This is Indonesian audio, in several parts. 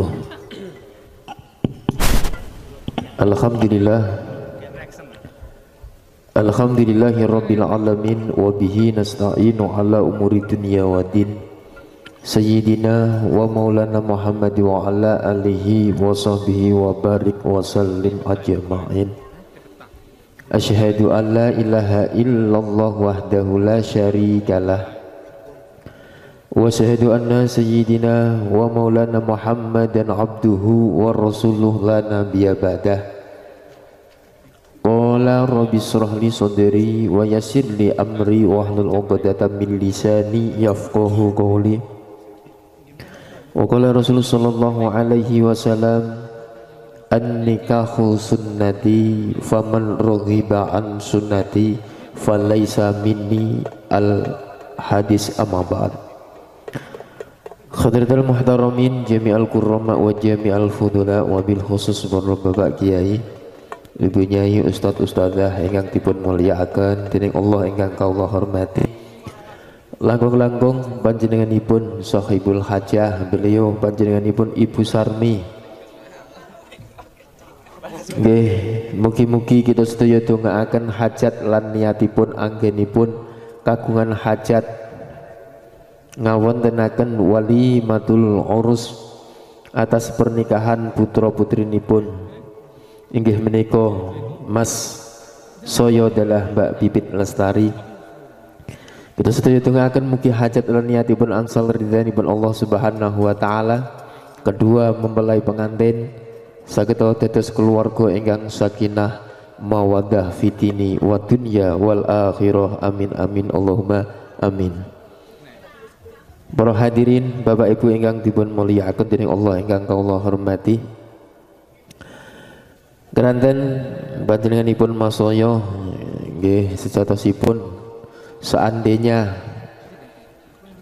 wabarakatuh. Alhamdulillahirabbil alamin wa bihi nasta'inu ala umuri dunya waddin. Sayyidina wa maulana Muhammad wa ala alihi wa sahbihi wa barik wa sallim ajma'in. Asyhadu an la ilaha illallah wahdahu la syarikalah wa asyhadu anna sayyidina wa maulana Muhammadan abduhu wa rasuluh la nabiyya ba'dah. Qala rabbi shrah li sadri wa yassir li amri wahlul 'uqdatam min lisani yafqahu qawli. Wa qala Rasulullah sallallahu alaihi wasallam an-nikahu sunnati faman raghiba an sunnati falaysa minni al hadis amma ba'd. Khadratul muhtaramin jami'al kurrama wa jami'al fudula wa bil khusus Bapak Kiai, Ibu Nyai, Ustadz Ustadzah ingkang dipun mulyakaken dening Allah ingkang kawula hormati. Langkung-langkung panjenenganipun sahibul hajah, beliau panjenenganipun Ibu Sarmi. Nggih, mugi-mugi kita sedaya dongaaken hajat lan niatipun anggenipun kagungan hajat ngawontenaken walimatul urus atas pernikahan putra putrinipun inggih menika Mas Soyo adalah Mbak Bibit Lestari. Kita sedaya dongaaken mugi hajat lan niatipun angsal ridhanipun Allah Subhanahu wa taala. Kedua mempelai pengantin saged dados keluarga ingkang sakinah mawaddah fitini wa dunya wal akhirah. Amin amin Allahumma amin. Para hadirin Bapak Ibu ingkang dipun mulyakaken dening Allah ingkang kawula hormati. Keranten panjenenganipun Mas Soyo nggih sejatosipun seandainya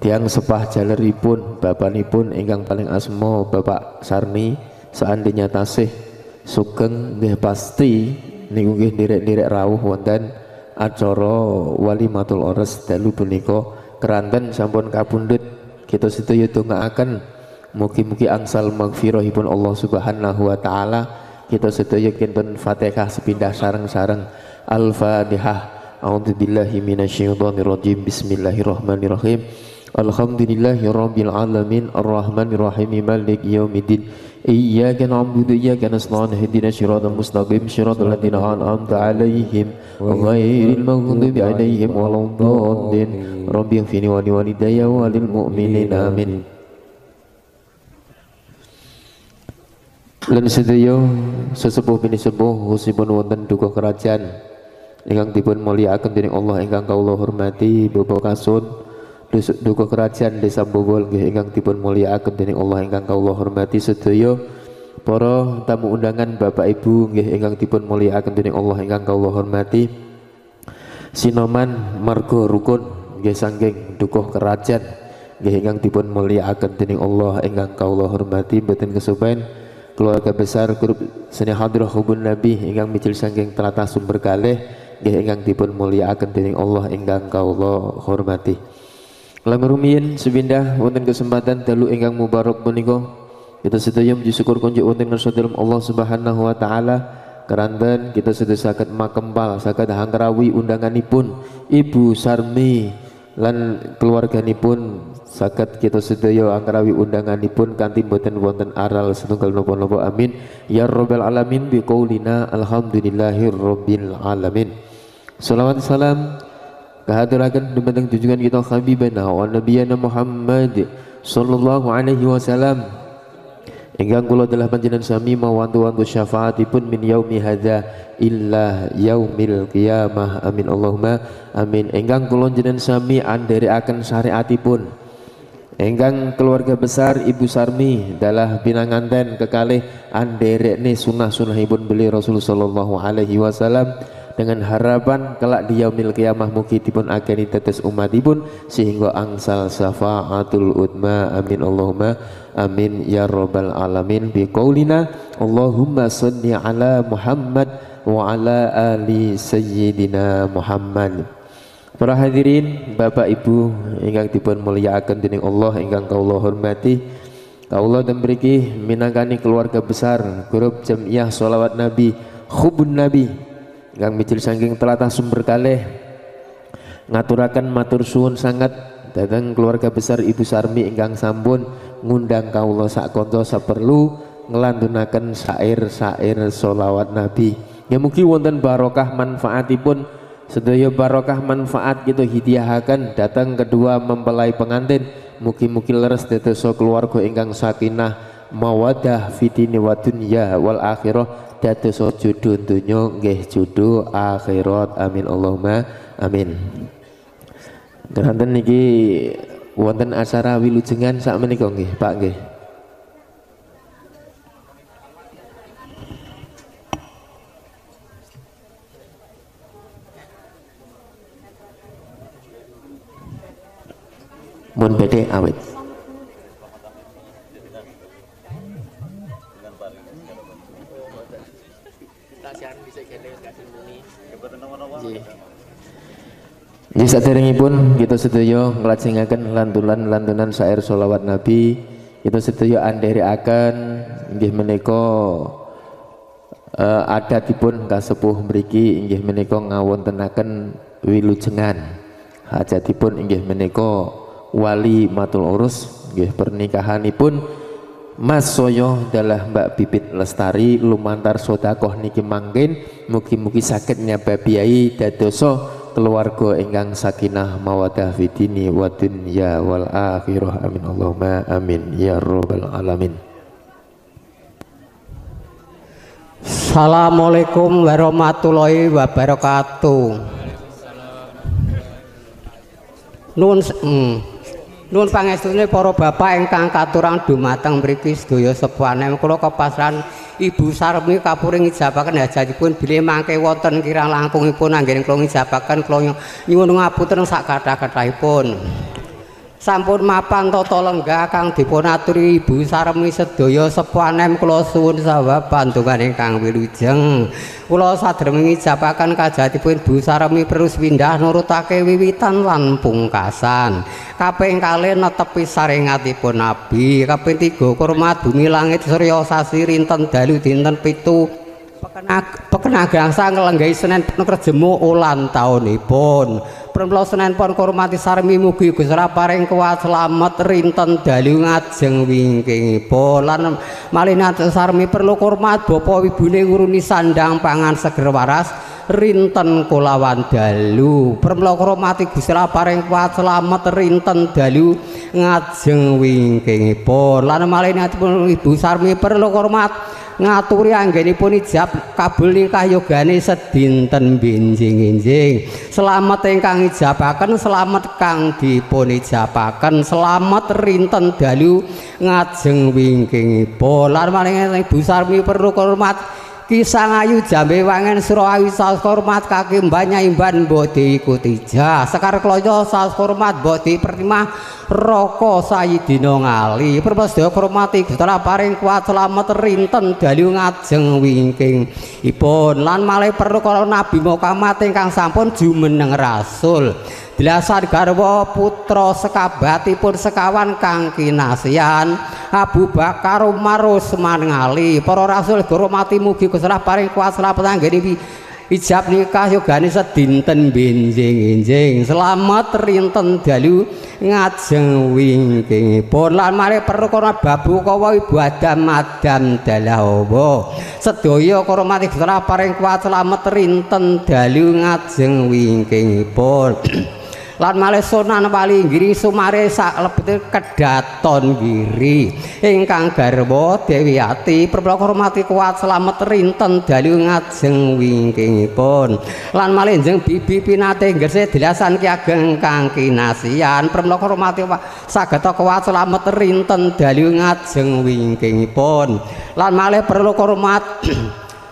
tiang sepah jaleripun bapanipun ingkang paling asma Bapak Sarmi seandainya tasih sugeng nggih pasti niku nggih nderek-nderek rawuh wonten acara walimatul urus dalu punika. Keranten sampun kapundhut kita sedaya dongaaken mugi-mugi angsal magfirahipun Allah Subhanahu wa taala. Kita sedaya kinten Fatihah sepindah sareng-sareng. Al-Fatihah. A'udzubillahi minasyaitonir rajim. Bismillahirrahmanirrahim. Alhamdulillahirabbil alamin arrahmanir rahim maliki yaumiddin. Iyyaka na'budu wa iyyaka nasta'in ihdinas siratal mustaqim siratal ladzina an'amta 'alaihim ghairil maghdubi 'alaihim waladdallin. Rabbighfirli wa liwalidayya wa lil mu'minin amin. Lan sedaya sesepuh bini sepuh khususipun wonten duka kerajaan ingkang dipun mulyakaken dening Allah ingkang kawula hormati, Bapak Kasun duka kerajaan Desa Bogol nggih ingkang dipun mulyakaken dening Allah ingkang kawula hormati. Sedaya para tamu undangan Bapak Ibu nggih ingkang dipun mulyakaken dening Allah ingkang kawula hormati. Sinoman marga rukun nggih saking duka kerajaan nggih ingkang dipun mulyakaken dening Allah ingkang kawula hormati. Mboten kesupen keluarga besar grup seni hadrah hubun nabi ingkang mijil saking tlatah Sumber Kalih nggih ingkang dipun mulyakaken dening Allah ingkang kawula hormati. Lamun rumiyin sepindah wonten kesempatan dalu ingkang mubarak menika kita sedaya muji syukur kunjuk wonten ngarsa dalem Allah Subhanahu wa taala. Keranten kita sedaya saged makempal saged hangkrawi undanganipun Ibu Sarmi lan keluarganipun saged kita sedaya angkrawi undanganipun kanthi boten wonten aral setunggal napa-napa amin ya rabbal alamin biqaulina alhamdulillahirabbil alamin. Shalawat salam kahadiraken dumateng junjungan kita habibana wa nabiyana Muhammad sallallahu alaihi wasallam ingkang kula telah panjenengan sami mawantu-wantu syafaatipun min yaumi hadza illa yaumil qiyamah amin Allahumma amin. Ingkang kula jenengan sami andherekaken syariatipun ingkang keluarga besar Ibu Sarmi dalah pinanganten kekalih andherekne sunah-sunahipun beliau Rasulullah sallallahu alaihi wasallam dengan harapan kelak di yaumil qiyamah mugi dipun ageni tetes umatipun sehingga angsal syafaatul utma amin Allahumma amin ya rabbal alamin biqaulina Allahumma shalli ala Muhammad wa ala ali sayyidina Muhammad. Para hadirin Bapak Ibu ingkang dipun mulyakaken dening Allah ingkang kawula hormati, Kaulah dan mriki minangkani keluarga besar grup Jamiah Sholawat Nabi Hubun Nabi ingkang mijil saking telatah sumber kalih ngaturaken matur suwun sangat dhateng keluarga besar Ibu Sarmi ingkang sampun ngundang kawula sak kanca saperlu nglantunaken syair-syair sholawat Nabi. Ya mugi wonten barokah manfaatipun, sedaya barokah manfaat kita hadiahaken datang kedua mempelai pengantin. Mugi-mugi leres dadosa keluarga ingkang sakinah mawaddah fitini wa dunya wal akhirah, dadosa jodoh donya nggih jodoh akhirat. Amin Allahumma amin. Nganten niki wonten acara wilujengan sakmenika nggih Pak nggih. Mun bede awet. Nggih saderengipun kita sedaya nglajengaken lantunan-lantunan syair sholawat Nabi, kita sedaya andherekaken inggih menika adatipun kasepuh mriki inggih menika ngawontenaken wilujengan. Hajatipun inggih menika wali matul urus nggih pernikahanipun Mas Soyo adalah Mbak Bibit Lestari lumantar sedekah niki mangkin mugi-mugi saged nyababiahi dadosa keluarga ingkang sakinah mawaddah fidini wa dunya wal akhirah. Amin Allahumma amin ya rabbal alamin. Assalamualaikum warahmatullahi wabarakatuh. Nuwun pangestune para bapak ingkang katurang dumateng mriki sedaya sepuhane kula kepasran Ibu Sarmi kapuring ngijabaken hajatipun bilih mangke wonten kirang langkungipun anggen kula ngijabaken kula nyuwun ngapunten sak kathah-kathahipun. Sampun mapan tata lenggah kang dipunaturi Ibu Sarmi sedaya sepuhane kula suwun sawab pandongan ingkang wilujeng. Kula sadhereng ngijabaken kajatipun Ibu Sarmi terus pindah nurutake wiwitan lan pungkasan. Kaping kalih netepi sarengatipun Nabi, kaping 3 kurmat bumi langit surya sasi rinten dalu dinten 7 pekenagangsa nglenggahi Senin kerjemu ulan taunipun. Pramila Senin pun kurmati Sarmi mugi Gusti paring kuat slamet rinten dalu ngajeng wingkingipun lan malinat Sarmi perlu kurmat bapa ibune nguruni sandang pangan seger waras rinten kulawan dalu. Pramila kurmati Gusti paring kuat slamet rinten dalu ngajeng wingkingipun lan malinatipun Ibu Sarmi perlu kurmat ngaturi anggenipun ijab kabul ingkah yogane sedinten benjing-enjing. Selamat ingkang ijabaken, selamat kang dipun ijabaken, selamat rinten dalu ngajeng wingkingipun. Lan maring Ibu Sarmi perlu hormat Kisah Ayu Jambe Wangen Surawi saus hormat kaki mbanya imban mbok diikuti jah sekar kloyo saus hormat mbok dipertimah roko Sayyidina Ngali perpesdaya hormati Gusti paring kuat selamat rinten dalu ngajeng wingking ipun lan malih perlu kala Nabi Muhammad ingkang sampun jumeneng rasul Dilasan garwa putra sekabatipun sekawan kang kinasian Abu Bakar Umar Utsman Ali para rasul hormati mugi Gusti paring kuat slamet anggene ijab nikah yogane sedinten benjing-enjing selamat rinten dalu ngajeng wingkingipun lan mari perkara babu kawa Ibu Adam dalawa sedaya hormati Gusti paring kuat slamet rinten dalu ngajeng wingkingipun lan malih Sunan Walinggiri Sumare sak lebete kedaton giri ingkang garwa Dewi Ati perpala hormati kuat slamet rinten dalu ngajeng wingkingipun lan malih njeng Bibi Pinate nggese dilasan Ki Ageng kang kinasian perpala hormati saged kuat slamet rinten dalu ngajeng wingkingipun lan malih perlu hormat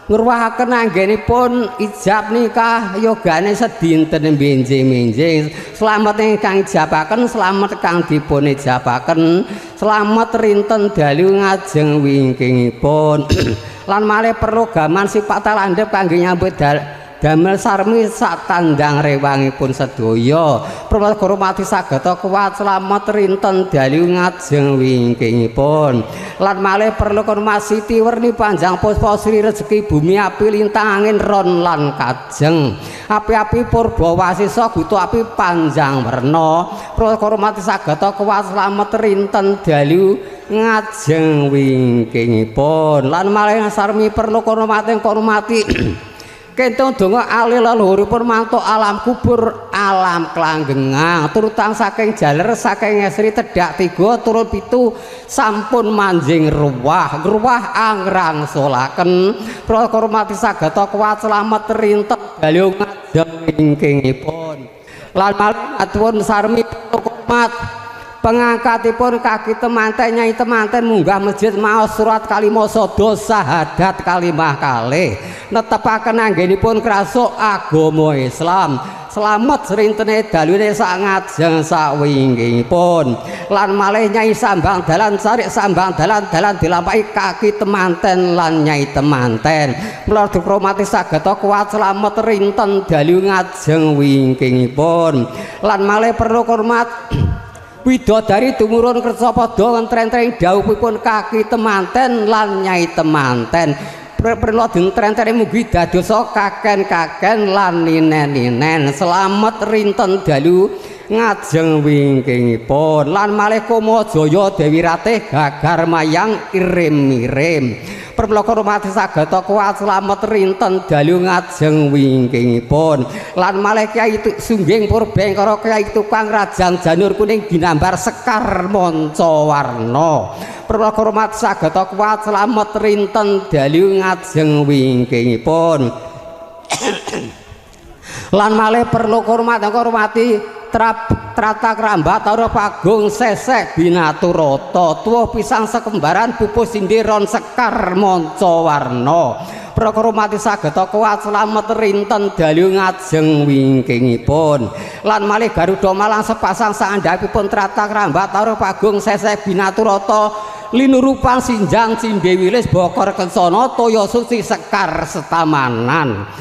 ngurwahaken anggenipun ijab nikah yogane sedinten benjing-benjing slamet ingkang ijabaken slamet kang dipun ijabaken slamet rinten dalu ngajeng wingkingipun lan malih perlu gaman sifat landhep kangge nyambut damel sarmi sak tandang rewangipun sedaya pramila hormati sagata kuat slamet rinten dalu ngajeng wingkingipun lan malih perlu hormat siti werni panjang puspa sri rezeki bumi api lintang angin ron lan kajeng api-api purba wasisa gutu api panjang werna pramila hormati sagata kuat slamet rinten dalu ngajeng wingkingipun lan malih sarmi perlu hormati kentong donga alih leluhuripun mantuk alam kubur alam kelanggengang turutang saking jaler saking esri tedak 3 turun 7 sampun manjing ruwah angrang solaken pra hormati sagata kuat slamet rinten dalu ngajeng wingkingipun lan malih atuhun sarmi hormat pengangkatipun kaki temanten nyai temanten munggah masjid maos surat kalimah sada syahadat kalimah kalih netepaken anggenipun krasuk agama Islam slamet srintene dalune sak ngajeng sawingkingipun lan malih nyai sambang dalan sarik sambang dalan dilampahi kaki temanten lan nyai temanten mula dikromati sagata kuat slamet rinten dalu ngajeng wingkingipun lan malih perlu hormat widodari tumurun kersa padha ngentrenteng dawuhipun kaki temanten lan nyai temanten perlu dintrenteni mugi dadosa kaken-kaken lan ninen-ninen slamet rinten dalu ngajeng wingkingipun lan malih Kamajaya Dewi Ratih gagar mayang irim-irim permula hormati sagata kuat slamet rinten dalu ngajeng wingkingipun lan malih Kyai Sungging Purbengkara Kyai Tukang Rajang Janur Kuning ginambar Sekar Mancawarna permula hormati sagata kuat slamet rinten dalu ngajeng wingkingipun lan malih perlu hormati Trata Krambat Tara Pagung Sesek Binaturata tuwuh pisang sekembaran pupus sindiron Sekar Mancawarna prokhromati sagata kuat slamet rinten dalu ngajeng wingkingipun lan malih Garuda Malang sepasang sandhapipun Trata Krambat Tara Pagung Sesek Binaturata linurupang sinjang cindhe wilis bokor kencana toya suci Sekar Setamanan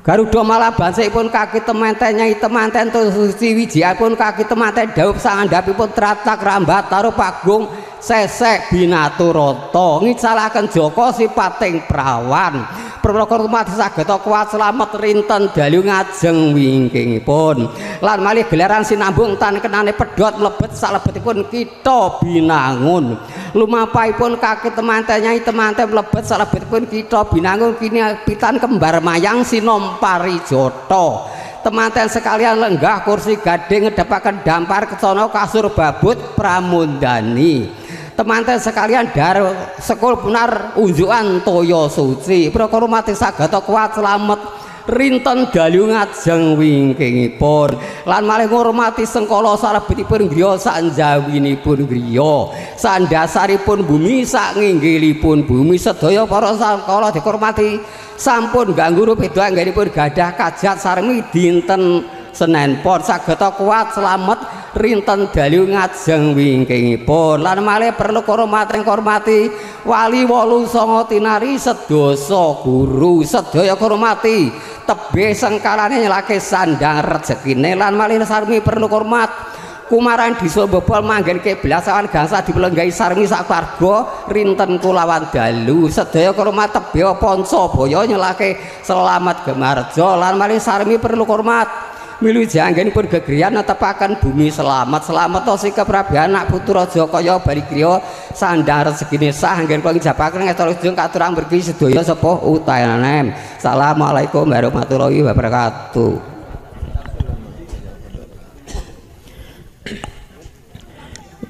Garuda Malang bansikipun kaki temanten nyai temanten suci wijiyapun kaki temanten dawuh sangandhapipun Trata Krambat Tara Pagung Sesek Binaturata ngicalaken Jaka sipating prawan perkara rumati sagata kuat slamet rinten dalu ngajeng wingkingipun lan malih gelaran sinambung tan kenane pedhot mlebet salebetipun kita binangun lumampahipun kaki temanten nyai temanten mlebet salebetipun kita binangun kini pitan kembar mayang sinom Parijata temanten sekalian lenggah kursi gading ngedepaken dampar kecana kasur babut pramundani temanten sekalian dar sekul punar unjukan toya suci prokara mati sagata kuat slamet rinten dalu ngajeng wingkingipun lan malih ngurmati sengkala salebetipun griya sanjawinipun griya sandasaripun bumi sak nginggilipun bumi sedaya para sengkala dihormati sampun ganggu rupido anggenipun gadah kajat sarmi dinten Senen Pon sagata kuat slamet rinten dalu ngajeng wingkingipun lan malih perlu hormati wali 89 tinari sedasa guru sedaya hormati tebih sengkalane nyelake sandang rezekine lan malih sarmi perlu hormat kumaran disa bobol manggenke belasawan gangsa dipelenggahi sarmi sak warga rinten kulawan dalu sedaya hormat tebih Pancabaya nyelake selamat gemarja lan malih sarmi perlu hormat milu janggenipun gegriyan netepaken bumi selamat to sikep Rabi anak putra Jakaya Barigriya sandang rezekine sah anggen kula ngijabaken ngetorujung katurang bergi sedaya sepuh utayanem. Assalamualaikum warahmatullahi wabarakatuh.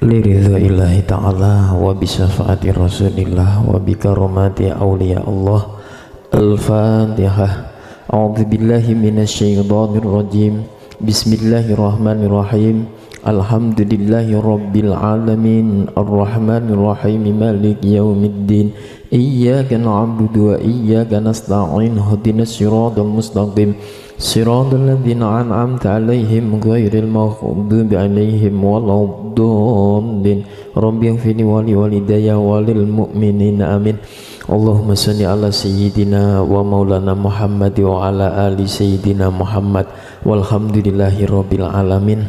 Liridha'illahi ta'ala wa bisyafaati rasulillah wa bikaromati awliya Allah. Al-Fatihah. A'udzu billahi minasyaitonir rajim. Bismillahirrahmanirrahim. Alhamdulillahi rabbil alamin arrahmanir rahim maliki yaumiddin iyyaka na'budu wa iyyaka nasta'in ihdinas siratal mustaqim صراط الذين أنعمت عليهم غير المغضوب عليهم ولا الضالين رب اغفر لي ولوالدي وللمؤمنين آمين اللهم صل على سيدنا ومولانا محمد وعلى آل سيدنا محمد والحمد لله رب العالمين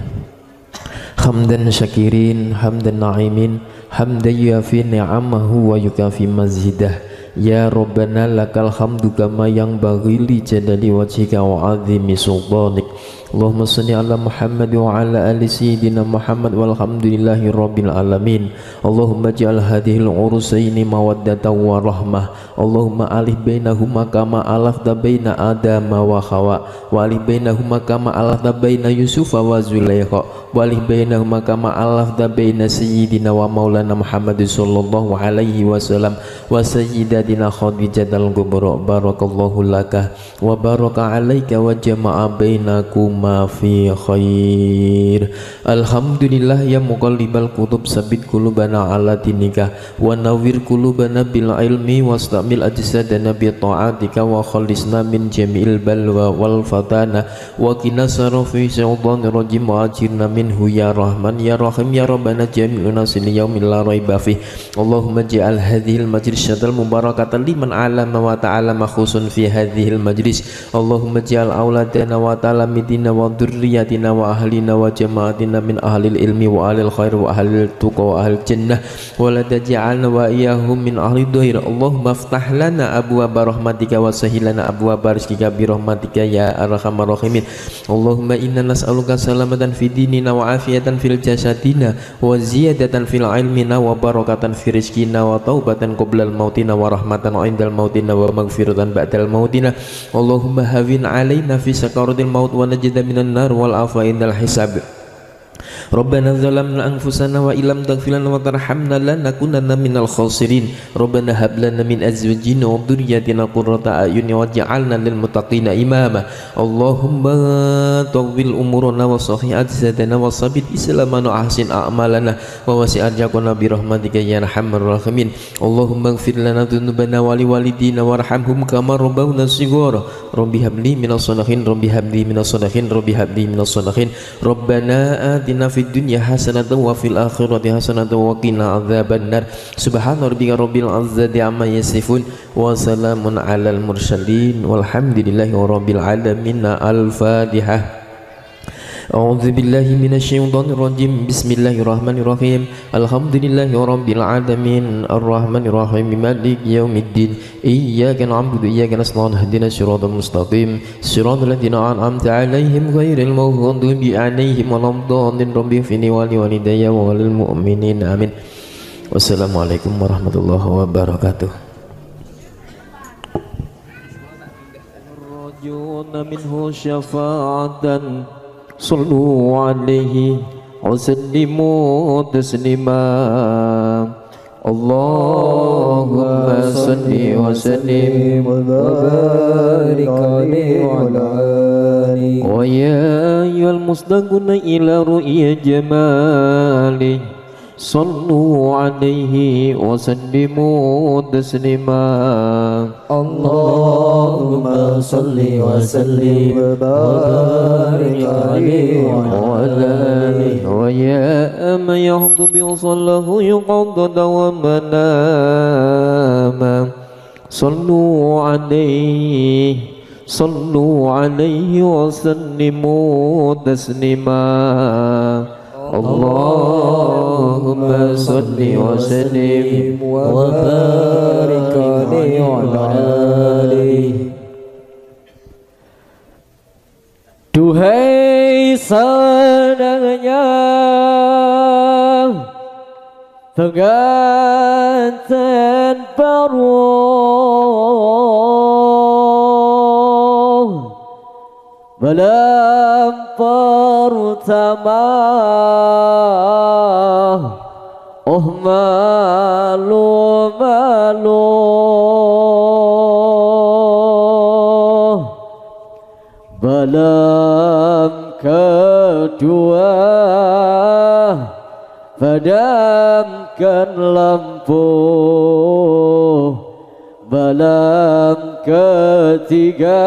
حمدا شاكرين حمدا نعيمين حمدا يوافي نعمه ويكافي مزيده Ya Rabbana lakal hamdu kama yang baghi li jalali wajhika wa azimi sultanik Allahumma salli ala Muhammad wa ala ali sayyidina Muhammad walhamdulillahi rabbil alamin Allahumma ja'al hadhil urusaini mawaddatan wa rahmah Allahumma alih bainahuma kama alafta baina Adama wa Hawa wa alih bainahuma kama alafta baina Yusufa wa Zulaikha wa alih bainahuma kama alafta baina sayyidina wa maulana Muhammad sallallahu alaihi wasallam wa sayyidatina Khadijatal Kubra barakallahu laka wa baraka alaika wa jama'a bainakuma fi khair alhamdulillah ya muqallibal qulub sabit qulubana ala dinika wa nawwir qulubana bil ilmi wastamil ajsadana bi ta'atika wa khalisna min jami'il balwa wal fatana wa qina sarafi syaitanir rajim wa ajirna minhu ya rahman ya rahim ya rabbana jami'una sil yaumil la raiba fi Allahumma ja'al hadhil majlis syatal mubarakatan liman alama wa ta'ala makhusun fi hadhil majlis Allahumma ja'al auladana wa talamidina wa dhurriyyatina wa ahlina wa jama'atina min ahlil ilmi wa ahlil khair wa ahlil tuqa wa ahlil jannah wa la taj'alna wa iyyahum min ahli dhahir Allahumma aftah lana abwaaba rahmatika wa sahhil lana abwaaba rizqika bi rahmatika ya arhamar rahimin Allahumma inna nas'aluka salamatan fi dinina wa afiyatan fil jasadina wa ziyadatan fil ilmina wa barakatan fi rizqina wa taubatan qoblal mautina wa rahmatan indal mautina wa maghfiratan ba'dal mautina Allahumma hawin alaina fi sakaratil maut wa najida minan nar wal afa indal hisab Rabbana zalamna anfusana wa illam taghfir lana wa tarhamna lanakunanna minal khasirin Rabbana hab lana min azwajina wa dhurriyyatina qurrata a'yun waj'alna lil muttaqina imama Allahumma tawwil umurana wa sahih ajsadana wa sabit islamana wa ahsin a'malana wa wasi' arjaqana bi rahmatika ya arhamar rahimin Allahumma ighfir lana dhunubana wa liwalidina warhamhum kama rabbawna shighara Rabbi habli minas shalihin Rabbi habli minas shalihin Rabbi habli minas shalihin Rabbana atina fid dunya hasanatan wa fil akhirati hasanatan wa qina adzabannar subhana rabbika rabbil izzati amma yasifun wa salamun alal mursalin walhamdulillahi rabbil alamin al-fatihah A'udzu billahi minasyaitonir rajim Bismillahirrahmanirrahim Alhamdulillahi rabbil alamin arrahmanir rahim maliki yaumiddin iyyaka na'budu wa iyyaka nasta'in ihdinas siratal mustaqim siratal ladzina an'amta 'alaihim ghairil maghdubi 'alaihim waladdallin rabbi ighfirli wa liwalidayya wa lil mu'minin amin Wassalamualaikum warahmatullahi wabarakatuh Rajuna minhu syafa'atan Sallu alaihi wa sallimu taslima Allahumma salli wa sallim wa barik alaihi wa ala alihi wa ya ayyuhal mustaquna ila ru'ya jamali Sallu alaihi wa sallimu taslima Allahumma salli wa sallim wa barik alaihi wa ala alihi wa ya man yahdu bi sallahu yuqaddada wa manama Sallu alaihi wa sallimu taslima Allahumma salli wa sallim wa barik alaihi wa ala alihi Duhai senangnya pengantin baru malam pertama malu malam kedua padamkan lampu malam ketiga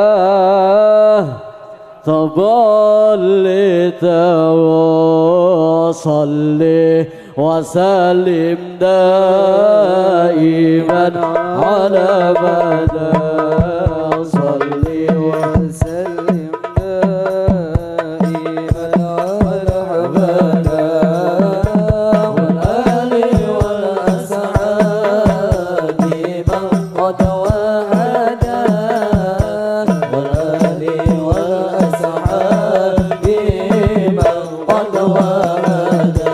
تبلت وصلي وسلم دائما على مدى صلي وسلم دائما على مدى والآل والأصحاب من قد وهدى والآل والأصحاب من قد وهدى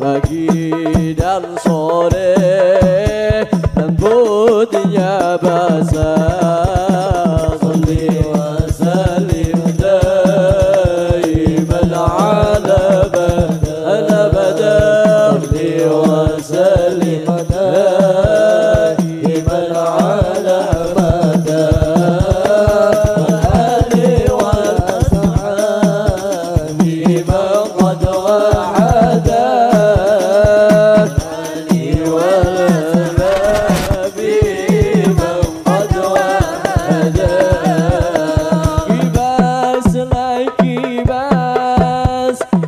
pagi dan sore lembutnya basah salli wa sallim daiman ala bada salli wa sallim daiman ala bada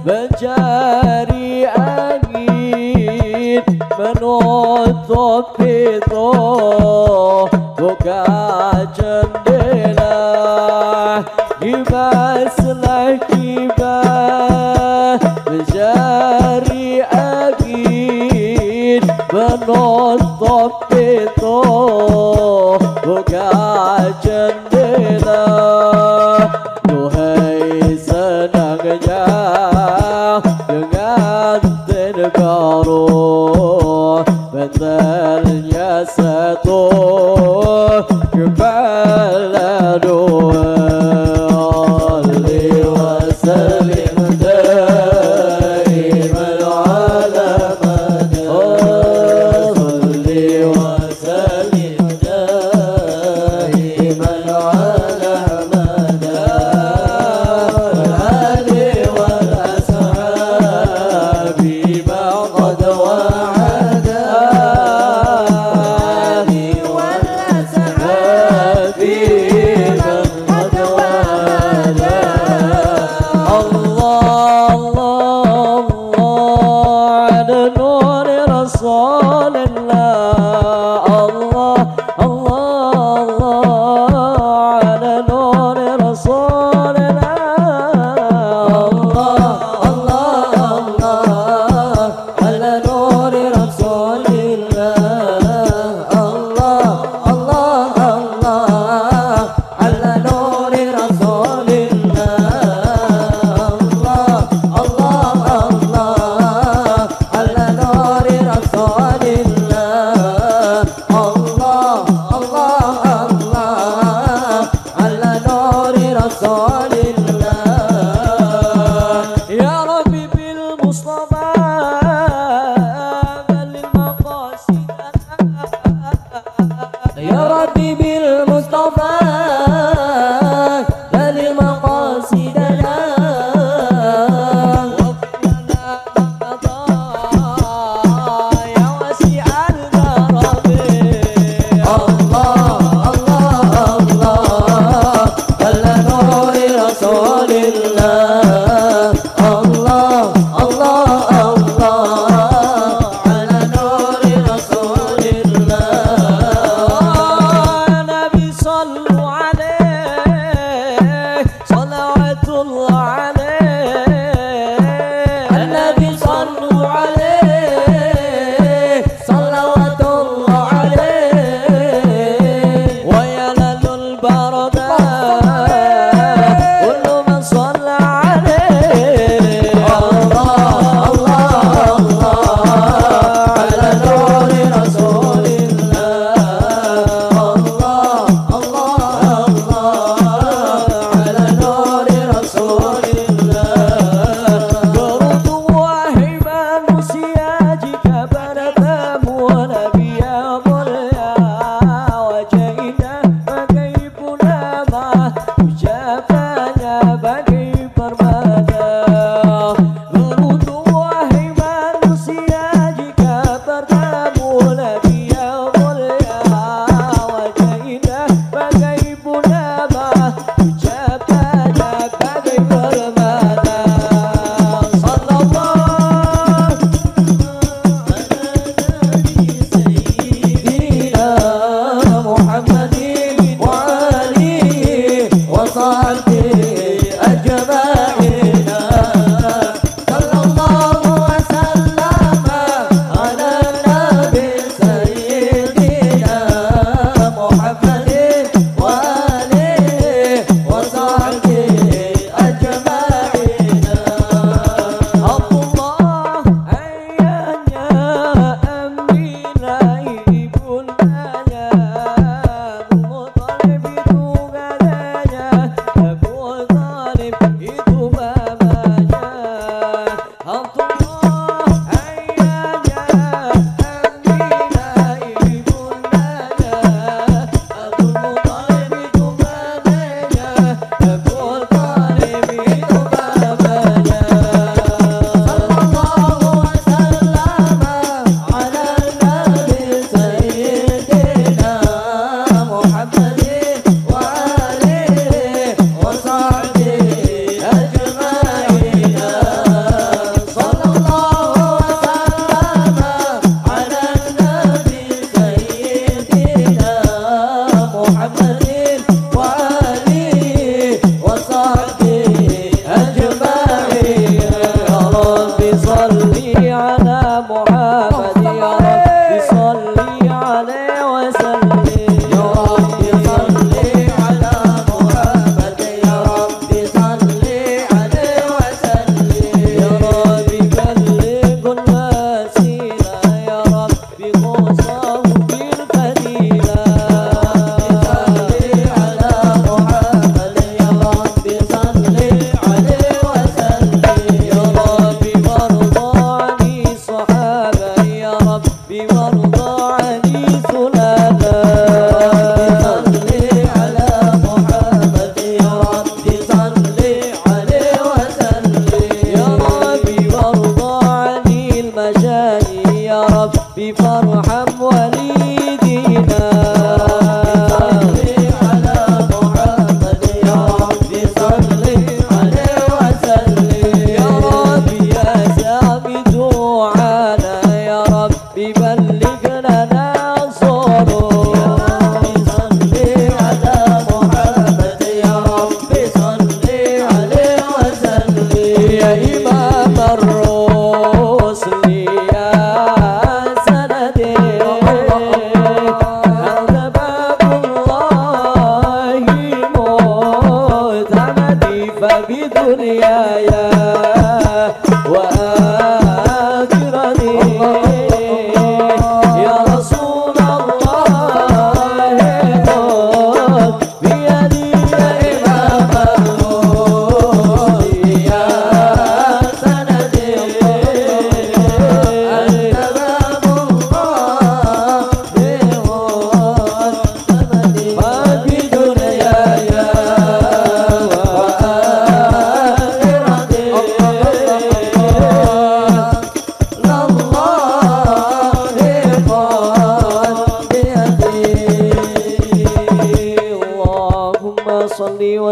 mencari angin menutup pintu buka jendela kibaslah kibas mencari angin menutup pintu buka jendela duhai senangnya dengan baru bentelnya satu kepala dua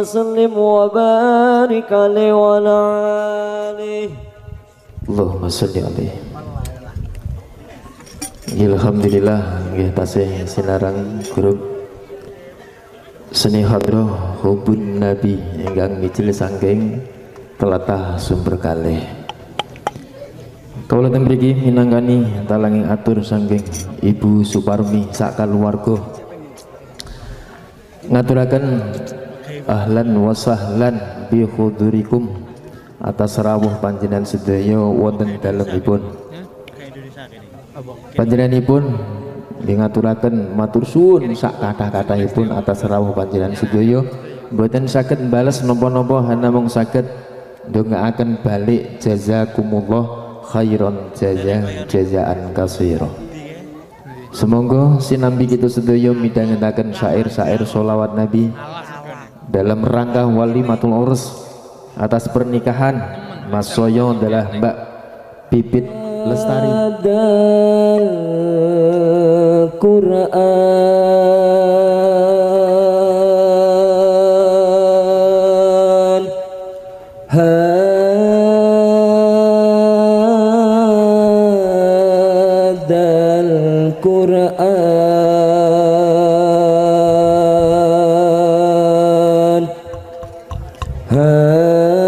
وسلم وبارك عليه وعلى آله. Allahumma sholli alaihi. Alhamdulillah nggih tasih sinarang grup seni hadroh hubun nabi ingkang micil saking telatah sumber kalih. Kawula teng mriki minangkani talanging atur saking Ibu Suparmi sak kaluwarga ngaturaken ahlan wa sahlan bi hudurikum atas rawuh panjenengan sedaya wonten dalemipun. Panjenenganipun ngaturaken matur suwun sak kathah-kathahipun atas rawuh panjenengan sedaya, mboten saged bales napa-napa hana mung saged ndongaaken balik jazakumullah khairan jazaan katsira. Semoga sinambi kita sedaya midhangetaken syair-syair sholawat Nabi dalam rangka walimatul urs atas pernikahan Mas Soyo adalah Mbak Pipit Lestari. Quran hadal Quran hadal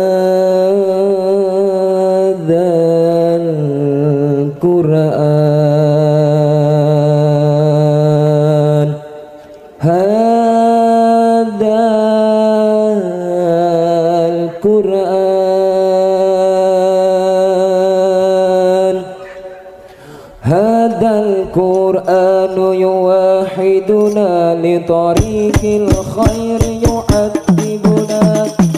Quran hadal Quran hadal Quran yuwahiduna li tariqil khair yu'addibuna.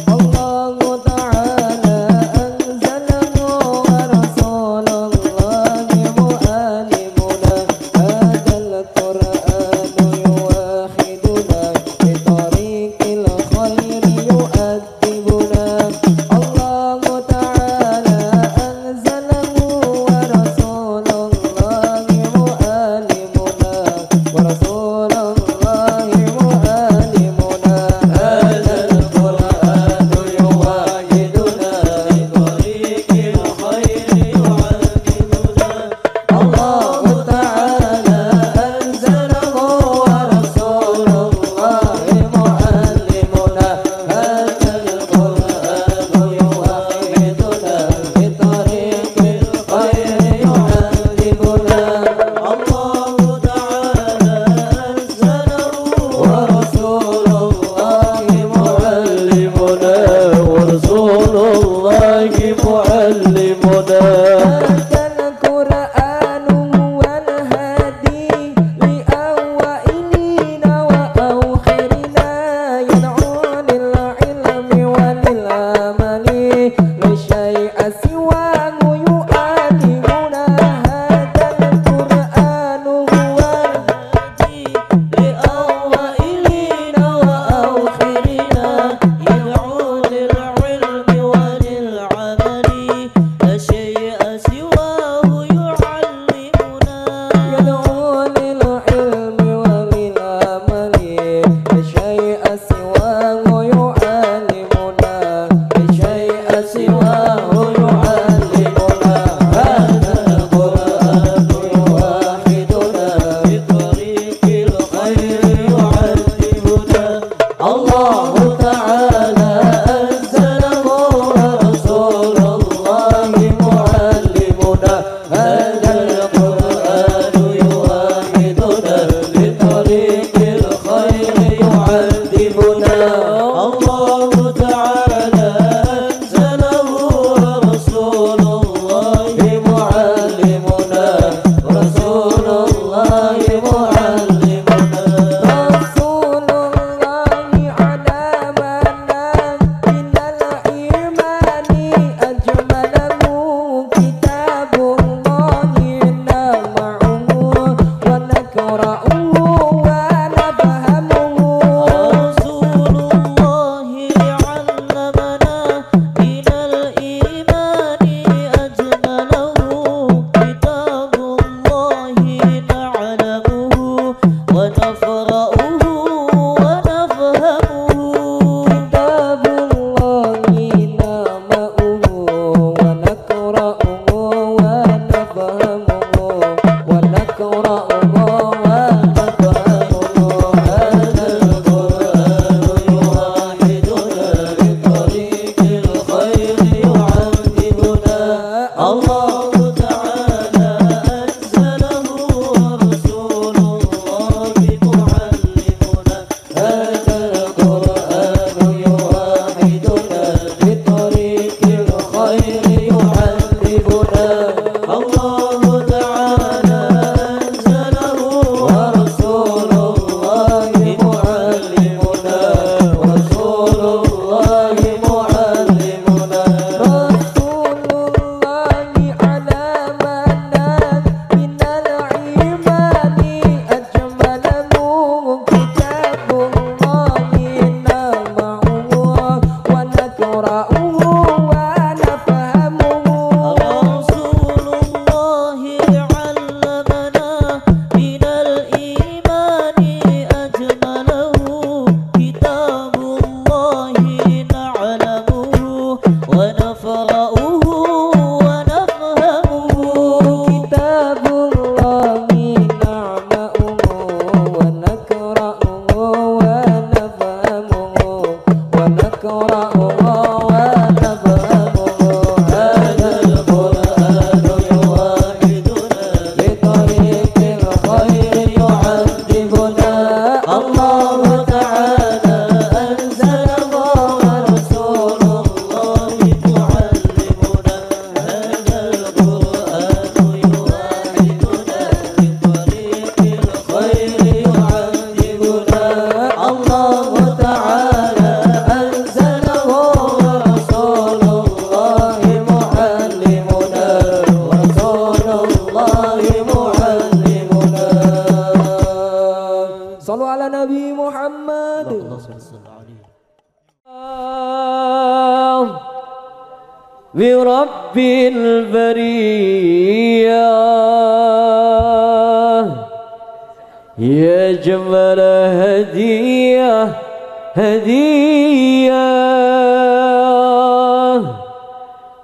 Allahu ta'ala anzalahu wa rasulullahi mu'alimuna. Hadal Quran yuwahiduna li tariqil khair yu'addibuna. Allahu ta'ala anzalahu wa rasulullahi mu'alimuna wa rasulullahi mu'alimuna. Hadal Quran yuwahiduna li tariqil khair yu'addibuna. Allahu ta'ala anzalahu wa rasulullahi mu'alimuna. Hadal Quran yuwahiduna li tariqil khair yu'addibuna. Allahu ta'ala anzalahu wa rasulullahi mu'alimuna wa rasulullahi mu'alimuna. Hadal Quran huwal hadi li awwailina wa akhirina yad'u lil ilmi wa lil amali la syai'a siwahu yu'alimuna. Hadal Quran huwal hadi li awwailina wa akhirina yad'u lil ilmi wa lil amali la syai'a siwahu yu'allimuna. Yad'u lil ilmi wa lil amali la syai'a siwahu yu'allimuna. La syai'a siwahu yu'allimuna. Hadal Quran yuwahiduna bi tariqil khair yu'allimuna. Allahu ta'ala anzalahu wa rasulullahi mu'allimuna. Hadal Quran yuwahiduna bi tariqil khair yu'allimuna. Allahu ta'ala anzalahu wa rasulullahi mu'allimuna. Rasulullahi mu'allimuna. Rasulullahi ala man برب البرية يا جمال هدية هدية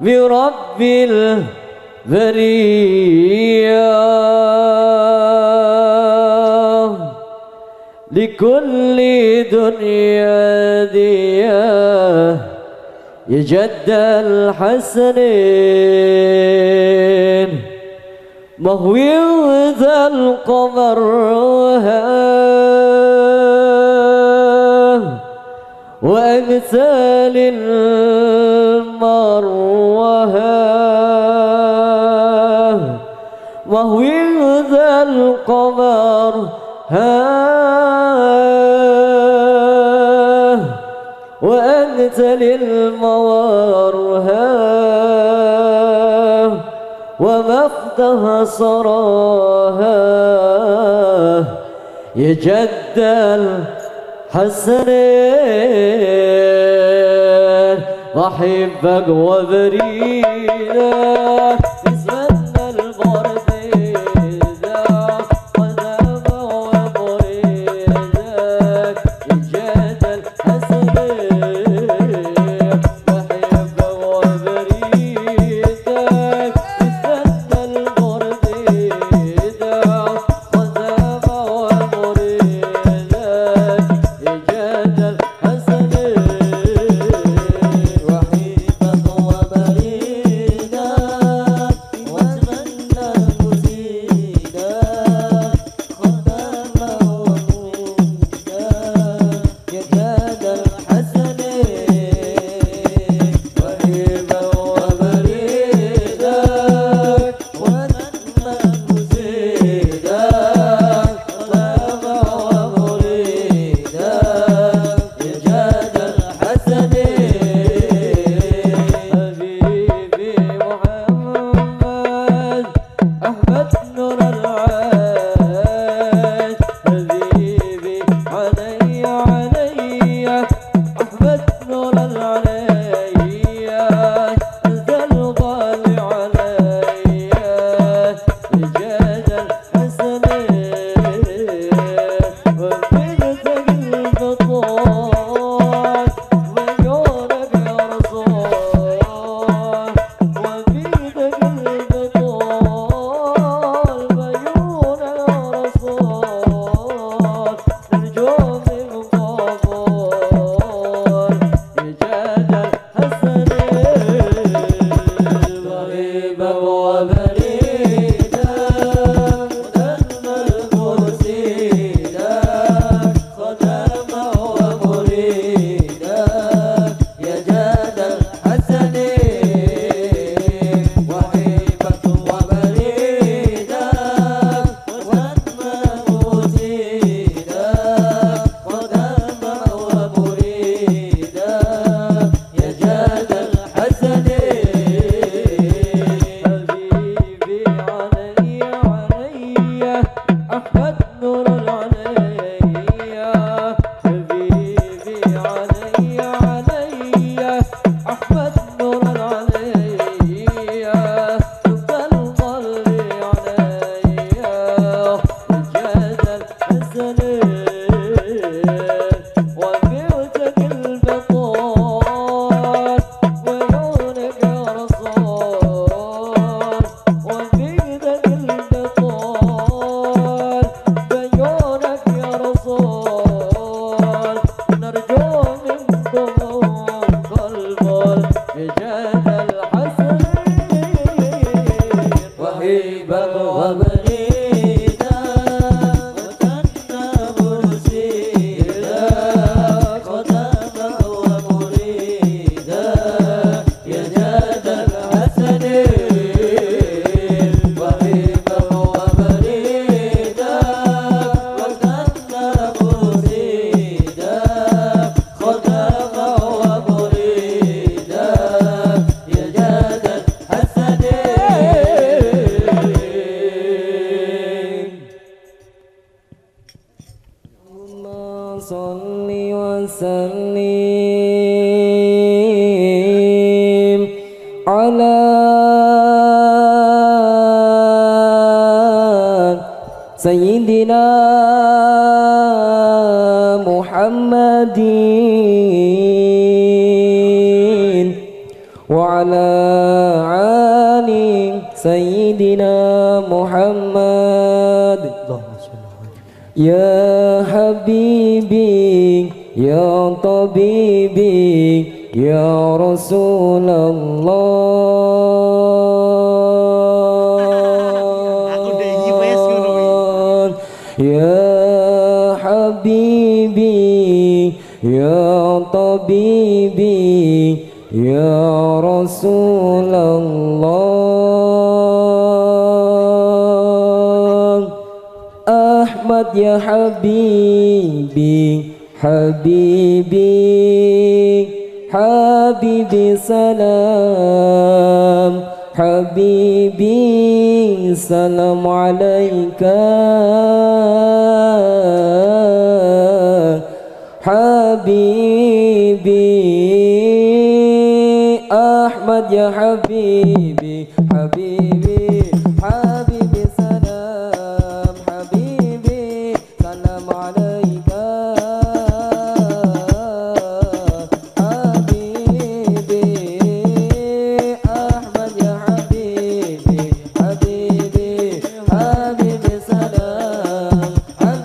برب البرية لكل دنيا دية يجد الحسنين مهوي ذا القمر وأمثال المروة مهوي ذا القمر وأنت للموارها ومفتح صراها يجد الحسنين أحبك وبريدك سيدنا محمد وعلى آل سيدنا محمد يا حبيبي يا طبيبي يا رسول الله يا حبيبي يا طبيبي يا رسول الله أحمد يا حبيبي حبيبي حبيبي سلام حبيبي سلام عليك حبيبي أحمد يا حبيبي حبيبي حبيبي سلام حبيبي سلام عليك حبيبي أحمد يا حبيبي حبيبي حبيبي سلام حبيبي سلام عليك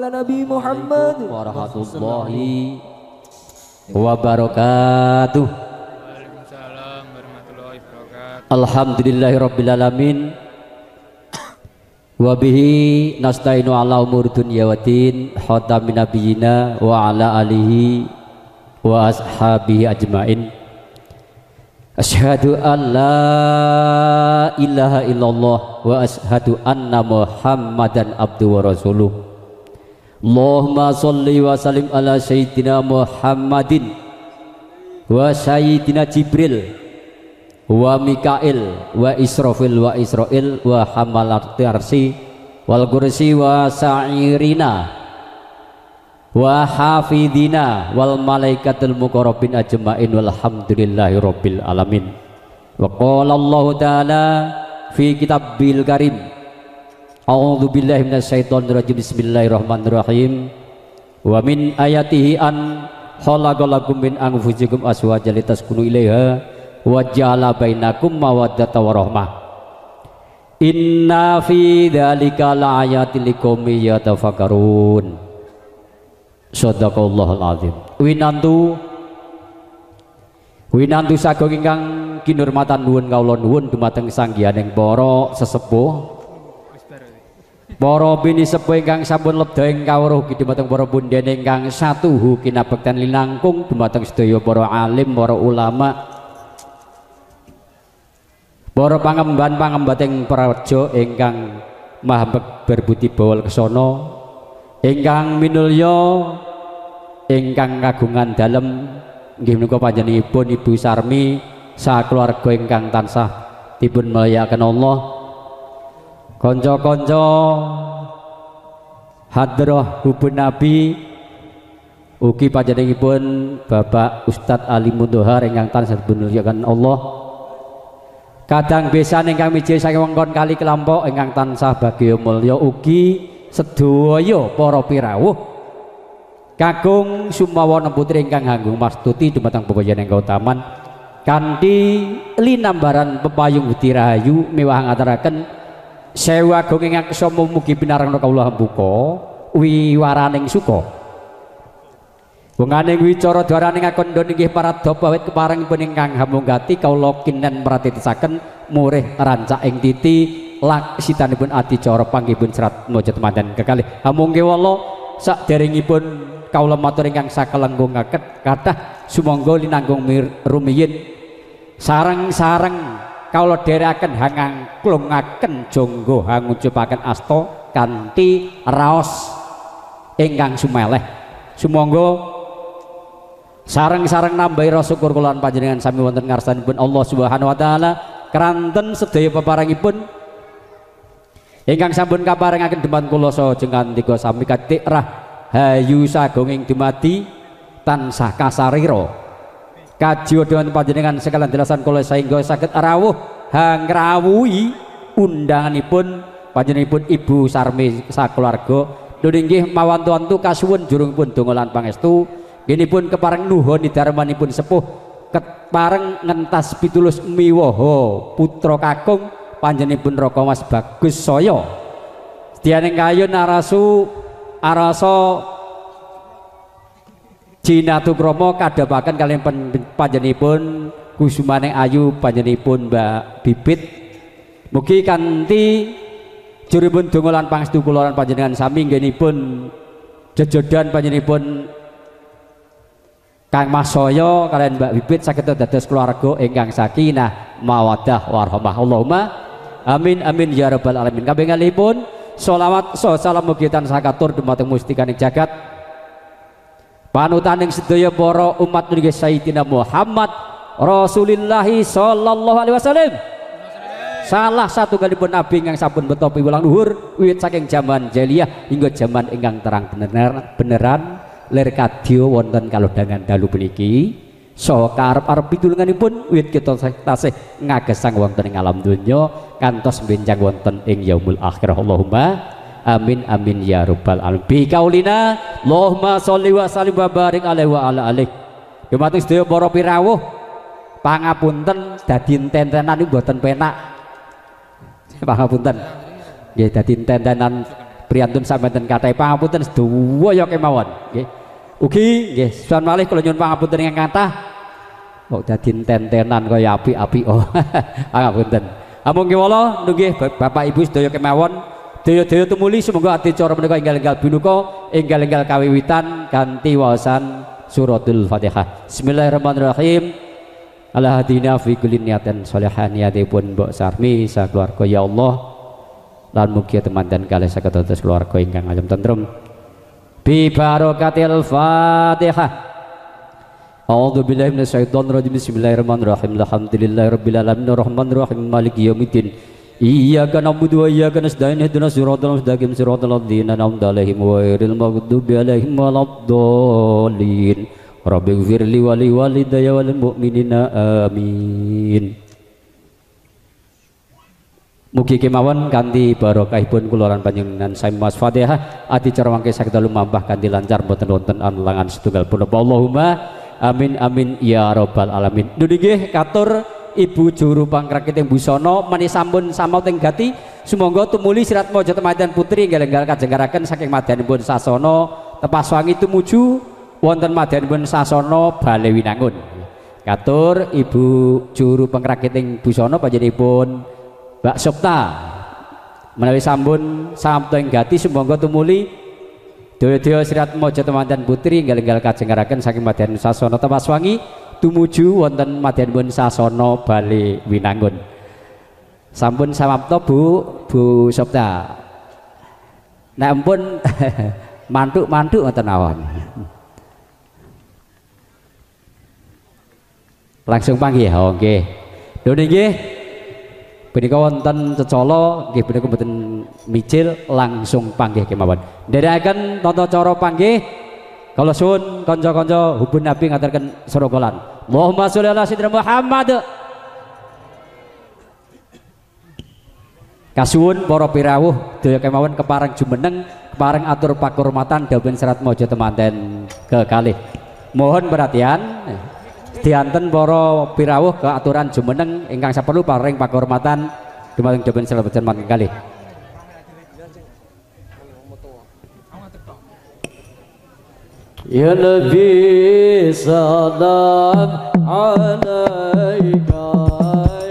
Nabi Muhammad warahmatullahi wabarakatuh. Waalaikumsalam warahmatullahi wabarakatuh. Alhamdulillahirabbil alamin. Wa bihi nasta'inu ala umuri dunya waddin. Khatamin nabiyina wa ala alihi wa ashabihi ajmain. Asyhadu an la ilaha illallah wa asyhadu anna Muhammadan abduhu wa rasuluh. Allahumma sholli wa sallim ala sayyidina Muhammadin wa sayyidina Jibril wa Mikail wa Israfil wa Israil wa hamalat arsi wal kursi wa sa'irina wa hafidina wal malaikatul muqarrabin ajmain walhamdulillahi rabbil alamin. Wa qala Allah ta'ala fi kitabil karim, a'udzu billahi minasyaitonir rajim, bismillahirrahmanirrahim. Wa min ayatihi an khalaqalakum min anfusikum azwajan litaskunu ilaiha wa ja'ala bainakum mawaddatan wa rahmah. Inna fi dzalika laayatil liqaumin yatafakkarun. Shadaqallahul azim. Winantu sagung ingkang kinurmatan nuwun kawula nuwun dumateng sanggihaning para sesepuh Para bini sepuh ingkang sampun lebda ing kawruh ugi dumateng para punden ingkang satuhu kinabektan linangkung dumateng sedaya para alim, para ulama, para pangemban-pangembating praja ingkang maha berbudi bawal kesana, ingkang minulya, ingkang kagungan dalem inggih menika panjenenganipun Ibu Sarmi sakeluarga ingkang tansah dipun mulyakaken Allah. Konco-konco hadrah hubun Nabi ugi panjenenganipun Bapak Ustadz Ali Mundohar ingkang tansah dimulyakaken Allah. Kadang besan ingkang miji saking wengkon kali kelampok ingkang tansah bagya mulya ugi sedaya para pirawuh kakung sumawana putri ingkang hanggung mastuti dumateng bebayan ingkang utaman kanthi linambaran pepayung budi rahayu mewah ngaturaken sewu agung ingkang kesama mugi pinarengna kawula hambuka wiwaraning suka. Wenganing wicara dwaraning akondha inggih paradha bawit keparengipun ingkang hamunggati kawula kinen pratitisaken murih rancak ing titi laksitanipun adicara panggihipun serat moja temanten kekalih. Hamungke wala saderengipun kawula matur ingkang sakelenggungaken kathah sumangga linanggung rumiyin sareng-sareng kawula dherekaken hangangklungaken jangga hangucupaken asta kanthi raos ingkang sumeleh. Sumangga sareng-sareng nambahi rasa syukur kula panjenengan sami wonten ngarsanipun Allah Subhanahu wa taala keranten sedaya peparengipun ingkang sampun kaparengaken dhumateng kula saha jengantika sami katikrah hayu sagunging dumadi tansah kasarira kajiwadhawan panjenengan sekalian jelasan kula saengga saged rawuh ngrawuhi undanganipun panjenenganipun Ibu Sarmi sakeluarga. Nggih mawantu-wantu kasuwun jurungipun donga lan pangestu ginipun kepareng nuhoni darmanipun sepuh kepareng ngentas pitulus miwaha putra kakung panjenenganipun Raka Mas Bagus Saya sedyaning kayun arasa Jinatu Kromo kadapaken kaliyan panjenenganipun kusumaning ayu panjenenganipun Mbak Bibit. Mugi kanthi juripun donga lan pangestu kula lan panjenengan sami nggenipun jejodan panjenenganipun Kang Mas Saya kaliyan Mbak Bibit saged dados keluarga ingkang sakinah mawaddah warahmah. Allahumma amin amin ya rabbal alamin. Kabehipun sholawat salam mugi tansah katur dumateng mustikaning jagat panutaning sedaya para umat niki Sayyidina Muhammad Rasulullah sallallahu alaihi wasallam. Salah satu kalipun nabi ingkang sampun beto piwulang luhur wiwit saking jaman jahiliyah hingga jaman ingkang terang beneran lir kadya wonten kalodhangan dalu puniki saha karep-arep pitulunganipun wiwit kita tasih ngagesang wonten ing alam donya kantos benjang wonten ing yaumul akhirah. Allahumma amin amin ya rabbal alamin. Bi kaulina Allahumma sholli wa sallim wa barik alaihi wa ala alihi. Dumateng sedaya para pirawuh pangapunten dadi ententenan niku mboten penak. Pangapunten. Nggih dadi ententenan priyantun sampeyan kathah pangapunten sedaya kemawon nggih. Ugi nggih suwan malih kula nyuwun pangapunten ingkang kathah kok dadi ententenan kaya apik-apik oh. Pangapunten. Amung kewala nggih Bapak Ibu sedaya kemawon daya-daya tumuli semoga adicara menika enggal-enggal binuka enggal-enggal kawiwitan kanthi waosan suratul Fatihah. Bismillahirrahmanirrahim. Ala hadina fi kulli niyatin sholihah niyatipun Mbok Sarmi sakeluarga ya Allah lan mugi temanten kalih saged dados keluarga ingkang ayem tentrem bi barakatil Fatihah. A'udzu billahi minasyaitonir rajim. Bismillahirrahmanirrahim. Alhamdulillahirabbil alamin arrahmanirrahim maliki yaumiddin. Iyyaka na'budu wa iyyaka nasta'in ihdinas siratal mustaqim siratal ladzina an'amta 'alaihim ghairil maghdubi 'alaihim waladdallin. Rabbighfirli wa li walidayya wal mu'minina amin. Mugi kemawon kanthi barokahipun kula lan panjenengan sami mas Fatihah adicara mangke saged lumampah kanthi lancar boten wonten alangan setunggal punapa. Allahumma amin amin ya rabbal alamin. Nggih katur Ibu Juru Pangkrakiting Busana menika sampun samauteng gati sumangga tumuli sirat mojo temanten putri enggal-enggal kajengaraken saking madyanipun sasana tepas wangi tumuju wonten madyanipun sasana Bale Winangun. Katur Ibu Juru Pangkrakiting Busana panjenenganipun Mbak Sopta menawi sampun samto ing gati sumangga tumuli daya-daya sirat mojo temanten putri enggal-enggal kajengaraken saking Madyan Sasana Tepaswangi tumuju wonten Madyanipun Sasana Bali Winangun. Sampun samapta Bu Sopta. Nek ampun mantuk-mantuk ngoten mawon. Langsung panggih, nggih. Lho nggih. Punika wonten cecala nggih punika mboten micil langsung panggih kemawon. Nderekaken tata cara panggih kala suwun kanca-kanca hubun Nabi ngaturken sorogolan. Allahumma sholli ala sayyidina Muhammad. Kasuwun para pirawuh daya kemawon kepareng jumeneng, kepareng atur pakurmatan dawuh serat mojo temanten kekalih. Mohon perhatian dianten para pirawuh ke aturan jumeneng ingkang saperlu paring pakurmatan dumateng dawuh serat temanten kekalih. Ya Nabi salam alaika salam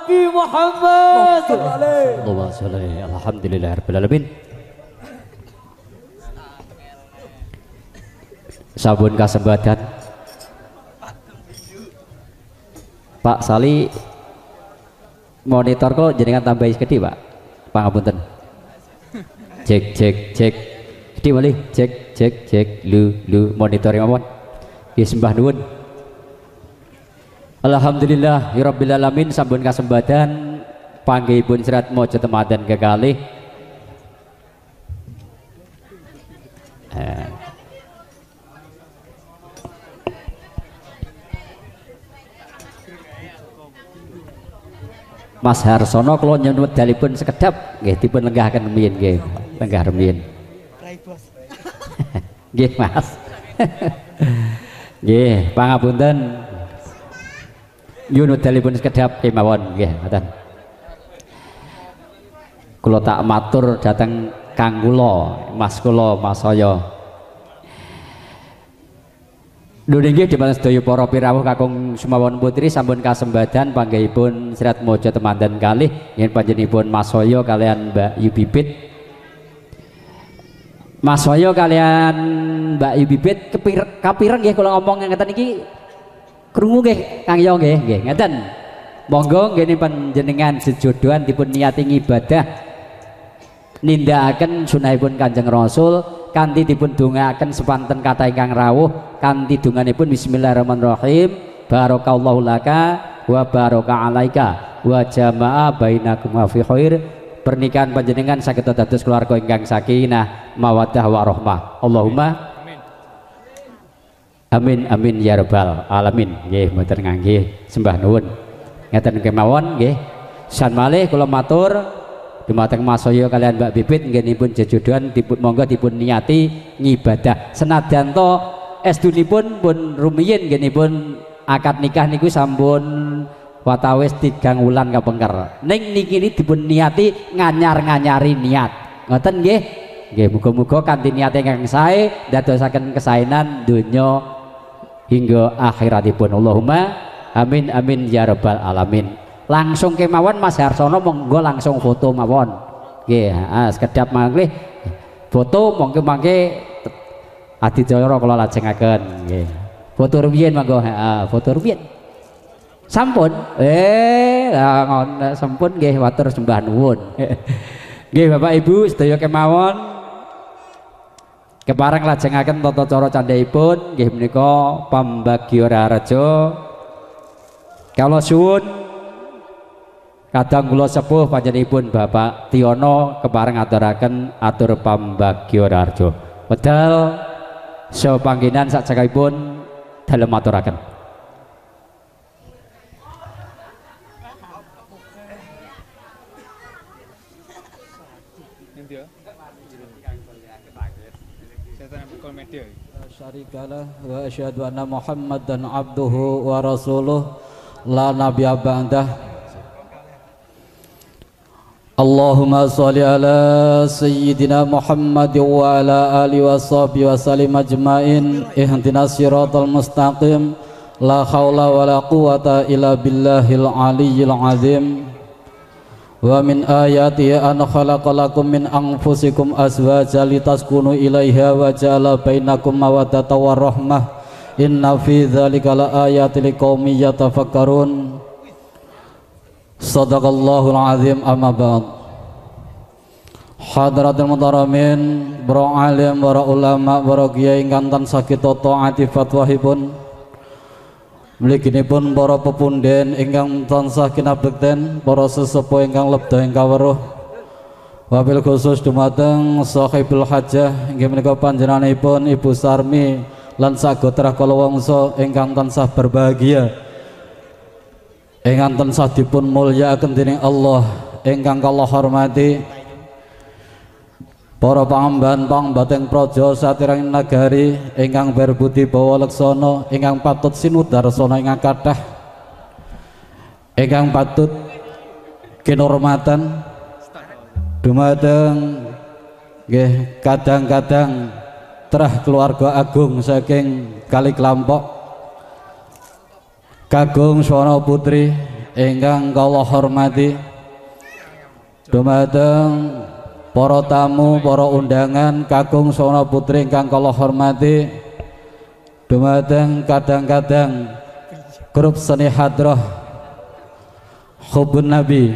Nabi Muhammad. Saleh. Allahumma sholli alhamdulillahirabbil alamin. Sabun kasembatan Pak Sali monitor kok jenengan tambahi gede Pak pangapunten cek gede malih cek lu monitoring mawon ya sembah nuwun. Alhamdulillah rabbil alamin. Sabun kasembatan panggihipun serat maca temadan kekalih Mas Harsono kalau nyuwun dalipun sekedap nggih dipun lenggahaken rumiyin nggih, lenggah rumiyin. Nggih Mas. Nggih, pangapunten. Nyuwun dalipun sekedap kemawon nggih, ngoten. Kula tak matur dhateng Kang kula, Mas kula, Mas saya. Nuwun inggih dhumateng sedaya para pirawuh kakung sumawon putri sampun kasembadan panggihipun serat maca temandan kalih yen panjenenganipun Mas Soyo kalian Mbak Yu Bibit. Mas Soyo kalian Mbak Yu Bibit kapireng nggih kula ngomong ngeten iki krungu nggih Kang Yo nggih ngeten. Monggo nggih panjenengan sejodohan dipun niati ibadah nindakaken sunahipun Kanjeng Rasul kanthi dipun dongaaken sepanten kata ingkang rawuh kanthi donganipun bismillahirrahmanirrahim barakallahu laka wa baraka alaika wa jama'a bainakum fi khair. Pernikahan panjenengan saged dados keluarga ingkang sakinah mawaddah warahmah. Allahumma amin amin ya rabbal alamin. Nggih mboten nganggih sembah nuwun ngeten kemawon nggih. San malih kula matur dumateng Mas Soyo kalian Mbak Bibit nggenipun jejodohan dipun monggo dipun niati ngibadah senajan to estunipun pun rumiyin nggenipun akad nikah niku sampun watawis 3 wulan kapengker ning niki dipun niati nganyar-nganyari niat ngoten nggih. Nggih muga-muga kanthi niat ingkang sae dadosaken kesaenan donya hingga akhiratipun. Allahumma amin amin ya rabbal alamin. Langsung kemawon Mas Harsono monggo langsung foto mawon nggih. Sekedap mangke foto mongke adidaya kula lajengaken nggih. Foto rumiyin monggo foto rumiyin sampun sampun nggih matur sembah nuwun. Nggih Bapak Ibu sedaya kemawon kepareng lajengaken tata cara candhaipun nggih menika pambagya raharja. Kala suwun kadang kula sepuh panjenenganipun Bapak Tiono kepareng aturaken atur pambagya raharja. Wedal saha panggenan sakjengipun dalem aturaken. Syarikalah wa asyhadu anna Muhammadan abduhu wa rasuluh la nabiyya ba'dah. Allahumma sholli ala sayyidina Muhammad wa ala alihi wa sahbihi wa sallim ajmain. Ihdinas siratal mustaqim. La haula wa la quwata illa billahil aliyyil azim. Wa min ayatihi an khalaqalakum min anfusikum azwajan litaskunu ilaiha wa ja'ala bainakum mawaddatan wa rahmah. Inna fi dzalika la ayatin liqaumin yatafakkarun. Sadaqallahul azim. Amma ba'd. Hadratul muhtaramin, para alim, para ulama, para kiai ingkang tansah kita taati fatwahipun. Mliginipun para pepunden ingkang tansah kinabekten, para sesepuh ingkang lebda ing kawruh. Wabil khusus dumateng sahibul hajah inggih menika panjenenganipun Ibu Sarmi lan sagotra kala wangsa ingkang tansah berbahagia. Ingkang tansah dipun mulyakaken dening Allah ingkang kala hormati para pangemban pangbating praja satireng nagari ingkang berbudi bawa leksana ingkang patut sinudarsana ingkang kathah ingkang patut kinurmatan dumateng nggih kadang-kadang terah keluarga agung saking Kali Klampok Kakung Swana Putri ingkang kula hormati, dumateng para tamu, para undangan kakung saha putri ingkang kula hormati, dumateng kadang-kadang grup seni hadrah Hubun Nabi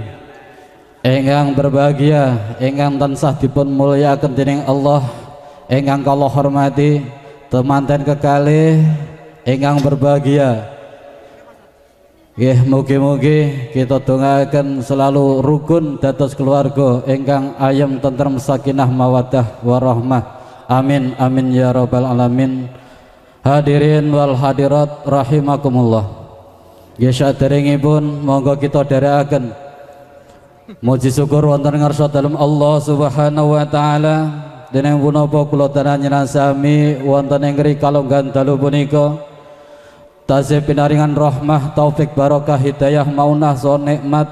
ingkang berbahagia, ingkang tansah dipun mulyakaken dening Allah, ingkang kula hormati, temanten kekalih ingkang berbahagia. Nggih, mugi-mugi kita dongaaken selalu rukun dados keluarga ingkang ayem tentrem sakinah mawaddah warahmah. Amin amin ya rabbal alamin. Hadirin wal hadirat rahimakumullah. Nggih, saderengipun monggo kita dherekaken muji syukur wonten ngarsa dalem Allah Subhanahu wa taala dening punapa kula danengan sami wonten ing kalonggan dalu punika tasih pinaringan rahmah taufik barokah hidayah maunah saha nikmat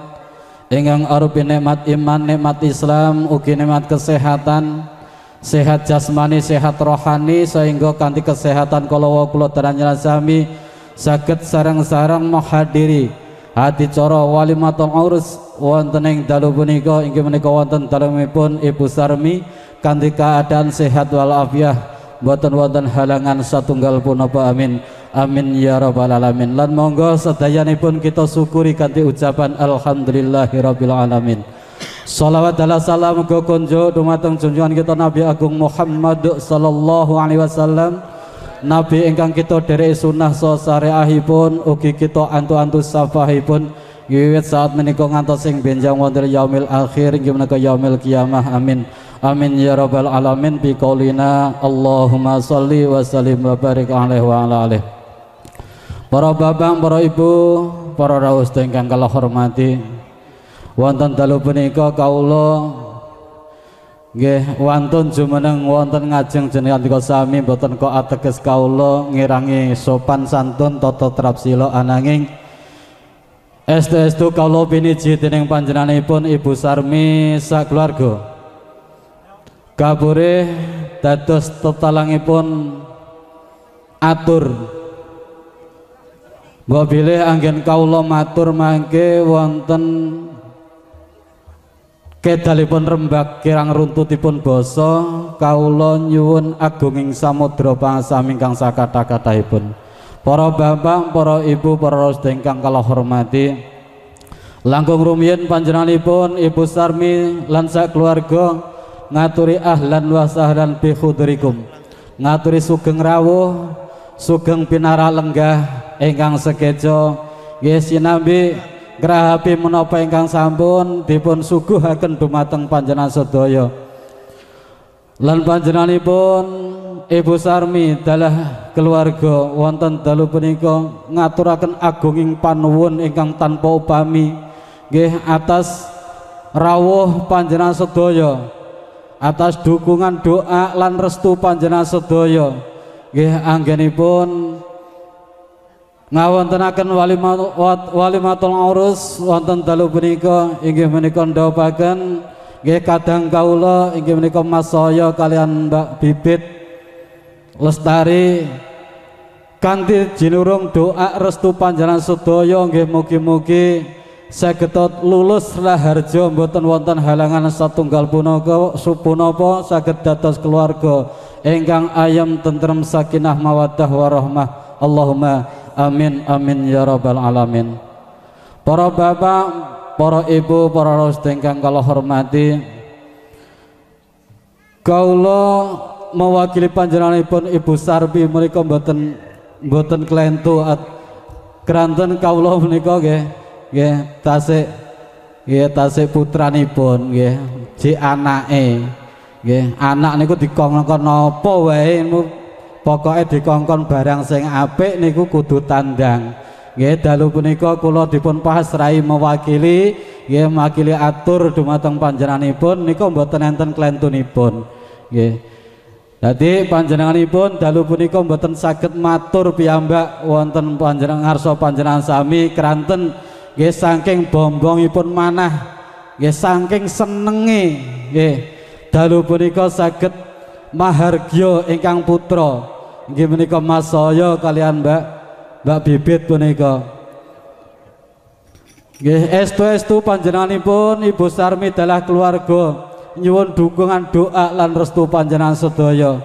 ingkang arupi nikmat iman, nikmat Islam, ugi nikmat kesehatan, sehat jasmani, sehat rohani, sehingga kanthi kesehatan kula danengan sami saged sareng-sareng menghadiri hadi cara walimatul urus wonten ing dalu punika inggih menika wonten dalemipun Ibu Sarmi kanthi keadaan sehat walafiat, boten wonten halangan satunggal punapa. Amin amin ya rabbal alamin. Lan monggo sedayanipun kita syukuri kanthi ucapan alhamdulillahirabbil alamin. Shalawat dan salam muga kunjuk dumateng junjungan kita Nabi Agung Muhammad sallallahu alaihi wasallam, Nabi ingkang kita derek sunnah saha syariahipun, ugi kita antu-antu safahipun wiwit saat menika ngantos sing benjang wonten yaumil akhir inggih menika yaumil kiamah. Amin amin ya rabbal alamin bi qaulina Allahumma sholli wa sallim wa barik alaihi wa ala alihi. Para bapak, para ibu, para rawuh ingkang kula hormati, wonten dalu punika kawula nggih wantun jumeneng wonten ngajeng jenengan sami boten kok ateges kawula ngirangi sopan santun tata trap sila, ananging estu-estu kawula piniji dening panjenenganipun Ibu Sarmi sakeluarga kabure dados tetalangipun atur mbok bilih anggen kawula matur mangke wonten kedalipun rembag kirang runtutipun basa kawula nyuwun agunging samudra pangasami ingkang sakatha-kathahipun. Para bapak, para ibu, para sedherek ingkang kula hormati, langkung rumiyin panjenenganipun Ibu Sarmi lan sak keluarga ngaturi ahlan wa sahlan bi khudrikum, ngaturi sugeng rawuh, sugeng pinara lenggah ingkang sekeca nggih sinambi grahapi menapa ingkang sampun dipun suguhaken dumateng panjenengan sedaya. Lan panjenenganipun Ibu Sarmi dalah keluarga wonten dalu punika ngaturaken agunging panuwun ingkang tanpa upami nggih atas rawuh panjenengan sedaya, atas dukungan doa lan restu panjenengan sedaya nggih anggenipun ngawontenaken walimatul urus wonten dalu punika inggih menika ndhawaken nggih kadang kawula inggih menika Mas Saya kalian Mbak Bibit Lestari kanthi jinurung doa restu panjenengan sedaya nggih mugi-mugi saged lulus raharja mboten wonten halangan satunggal punapa saged dados keluarga ingkang ayem tentrem sakinah mawaddah warahmah. Allahumma amin amin ya rabbal alamin. Para bapak, para ibu, para rawuh ingkang kula hormati, kawula mewakili panjenenganipun Ibu Sarmi menika mboten klentu keranten kawula menika nggih tasih putranipun nggih ji anake nggih anak niku dikongkon napa wae pokoke dikongkon barang sing apik niku kudu tandang. Nggih dalu punika kula dipun pasrahi mewakili nggih makili atur dumateng panjenenganipun nika mboten enten klentunipun nggih. Dadi panjenenganipun dalu punika mboten saged matur piyambak wonten panjenengan ngarsa panjenengan sami keranten nggih saking bombongipun manah nggih saking senenge nggih dalu punika saged mahargya ingkang putra nggih menika Mas Saya kalian Mbak Bibit punika Nggih, estu-estu panjenenganipun Ibu Sarmi dalah keluarga nyuwun dukungan doa lan restu panjenengan sedaya.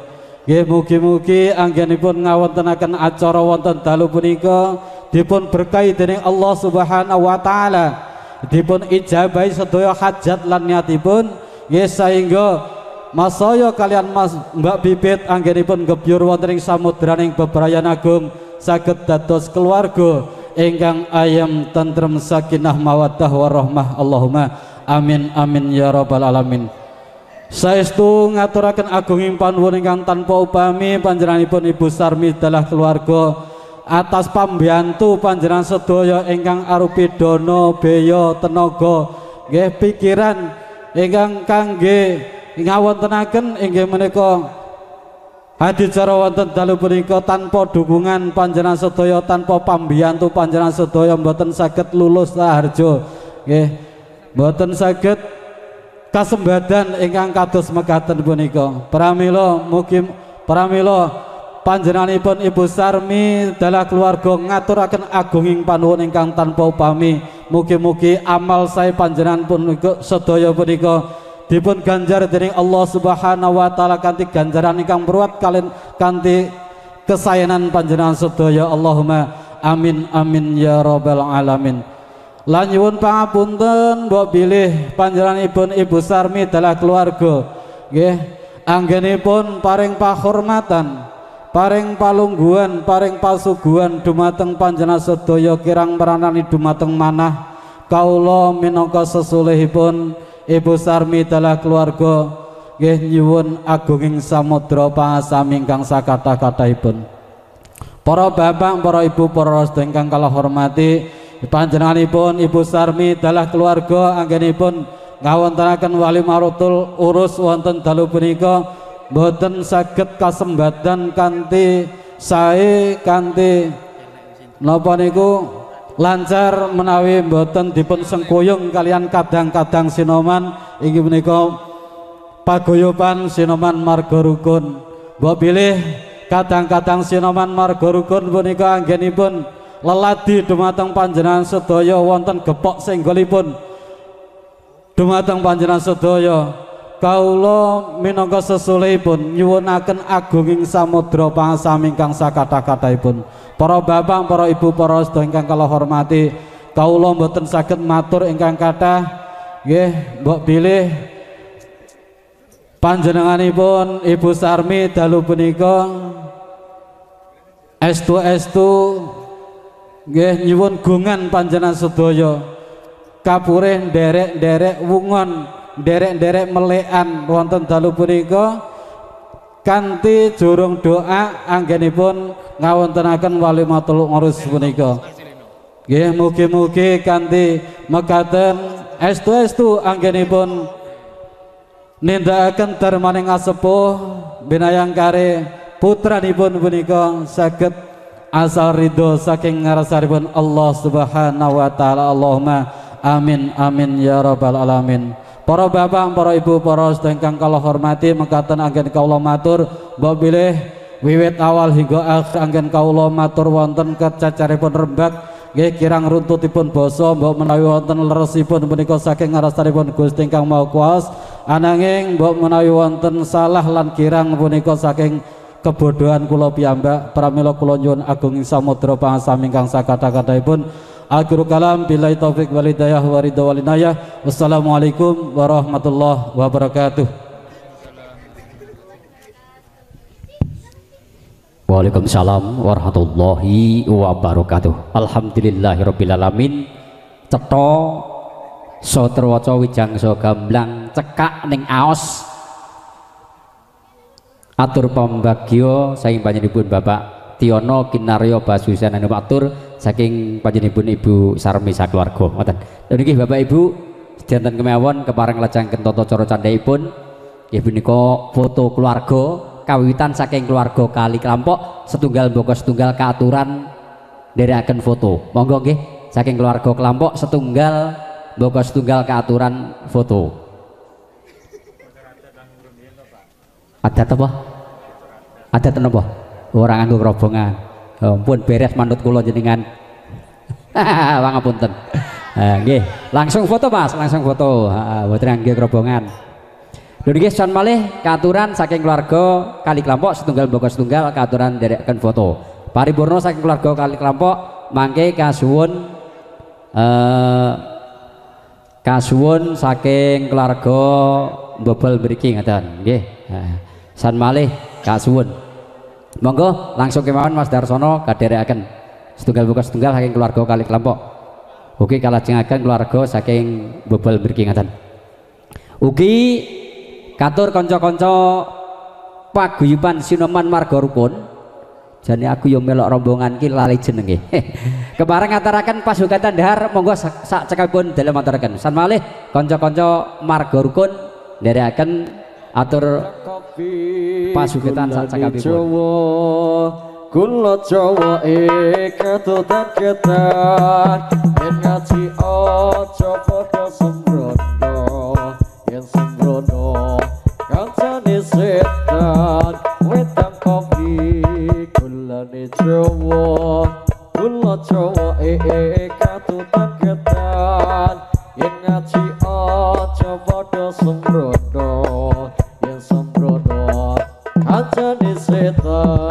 Nggih, mugi-mugi anggenipun ngawontenaken acara wonten dalu punika dipun berkahi dening Allah Subhanahu wa taala, dipun ijabahi sedaya hajat lan niatipun, nggih sehingga masaya kalian Mas Mbak Bibit anggenipun gebyur wonten ing samudraning bebrayan agung saged dados keluarga ingkang ayam tentrem sakinah mawaddah warahmah. Allahumma amin amin ya rabbal alamin. Saestu ngaturaken agunging panuwun ingkang tanpa upami panjenenganipun Ibu Sarmi dalah keluarga atas pambiyantu panjenengan sedaya ingkang arupi dana beya tenaga nggih pikiran ingkang kangge ngawontenaken inggih menika hadicara wonten dalu punika tanpa dukungan panjenengan sedaya tanpa pambiyantu panjenengan sedaya mboten saged lulus saharja nggih mboten saged kasembadan ingkang kados mekaten punika. Pramila mugi pramila panjenenganipun Ibu Sarmi dalah keluarga ngaturaken agunging panuwun ingkang tanpa upami. Mugi-mugi amal sae panjenengan punika sedaya punika dipun ganjar dening Allah Subhanahu wa taala kanthi ganjaran ingkang ruwat kalian kanthi kesayanan panjenengan sedaya. Allahumma amin amin ya rabbal alamin. Lan nyuwun pangapunten mbok bilih panjenenganipun Ibu Sarmi dalah keluarga nggih anggenipun paring pahormatan, paring palungguhan, paring pasuguhan dumateng panjenengan sedaya kirang meranani dumateng manah kaula minangka sesulihipun Ibu Sarmi dalah keluarga nggih nyuwun agunging samudra pangasami ingkang sakathah-kathahipun. Para bapak, para ibu, para sedherek ingkang kala hormati, panjenenganipun Ibu Sarmi dalah keluarga anggenipun ngawontenaken walimarotul urus wonten dalu punika boten saged kasembadan kanthi sae kanthi napa niku lancar menawi boten dipun sengkuyung kalian kadang-kadang sinoman inggih menika paguyuban sinoman marga rukun. Mbok bilih kadang-kadang sinoman marga rukun punika anggenipun leladi dumateng panjenengan sedaya wonten gepok senggolipun dumateng panjenengan sedaya kaula minangka sesulihipun nyuwunaken agunging samudra pangasami ingkang sakathah-kathahipun. Para bapak, para ibu, para sedherek ingkang kula hormati, kaula mboten saged matur ingkang kathah nggih mbok bilih panjenenganipun Ibu Sarmi dalu punika estu-estu nggih nyuwun gungan panjenengan sedaya kapurih nderek-nderek wungon, nderek-nderek melekan wonten dalu punika kanthi jurung doa anggenipun ngawontenaken walimatul urus punika. Nggih mugi-mugi kanthi mekaten estu-estu anggenipun nindakaken darmaning asepuh binayang kare putranipun punika saged asal ridho saking ngarsanipun Allah Subhanahu wa taala. Allahumma amin amin ya rabbal alamin. Para bapak, para ibu, para sedherek ingkang kula hormati, mekaten anggen kawula matur mbok bilih wiwit awal hingga akhir anggen kawula matur wonten kecacaripun rembag nggih kirang runtutipun basa mbok menawi wonten leresipun punika saking ngarsanipun Gusti ingkang Maha Kuwasa, ananging mbok menawi wonten salah lan kirang punika saking kebodohan kula piyambak. Pramila kula nyuwun agunging samudra pangasami ingkang sakathah-kathahipun. Akhirul kalam billahi taufik wal hidayah wa ridha wal inayah. Wassalamualaikum warahmatullahi wabarakatuh. Waalaikumsalam warahmatullahi wabarakatuh. Alhamdulillahirabbil alamin. Cetha satrawaca wijangsa gamblang cekak ning aos. Atur pambagya saking panjenenganipun Bapak Tiono Kinarya Basusan matur saking panjenenganipun Ibu Sarmi sakeluarga. Ngoten. Lha niki Bapak Ibu sedanten kemawon kepareng lajengken tata cara candhaipun nggih punika foto keluarga kawiwitan saking keluarga kali Kelampok setunggal mbaka setunggal kaaturan nderekaken foto. Monggo nggih saking keluarga Kelampok setunggal mbaka setunggal kaaturan foto. Adat apa? Adat napa? Ora nganggo kerobongan. Ampun beres manut kula jenengan. Pangapunten. Nggih, langsung foto Mas, langsung foto. Heeh, mboten nggih kerobongan. Lho nggih son malih katuran saking keluarga Kali Klampok setunggal mboko setunggal katuran nderekaken foto. Paripurna saking keluarga Kali Klampok mangke kasuwun saking keluarga Bobol mriki ngaten nggih. San malih kasuwun. Monggo langsung kemawon Mas Darsono kadherekaken setunggal mboko setunggal saking keluarga Kali Klampok. Ugi kalajengaken keluarga saking Bobol mriki ngaten. Ugi katur kanca-kanca paguyuban Sinoman Marga Rukun. Jane aku yo melok rombongan ki lali jenenge. Kepareng ngataraken pasukan Tandahar monggo sak cekapipun dalem aturaken. San malih kanca-kanca Marga Rukun nderekaken atur pasukan sak cekapipun. Kula Jawa ketutan ketan yen ngaji aja padha sembrono yen sembrono kancane setan wedang kopi kulane Jawa kula Jawa ketutan ketan yen ngaji aja padha sembrono yen sembrono kancane setan.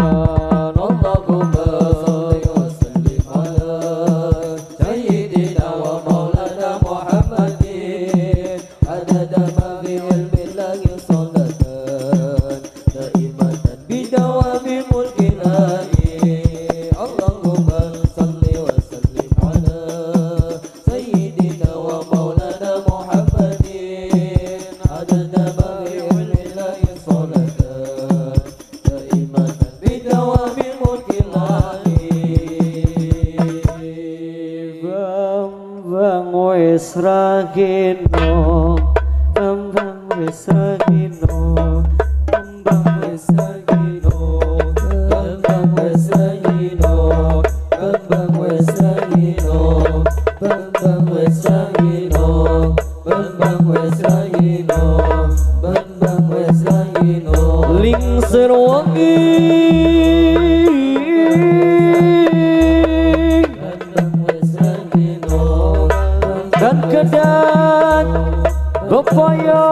Ragino, Bambang wis ragino, Bambang wis ragino, Bambang wis ragino, Bambang wis ragino, Bambang wis ragino, Bambang wis ragino, Bambang wis ragino, lingsir wangi. Dan bepaya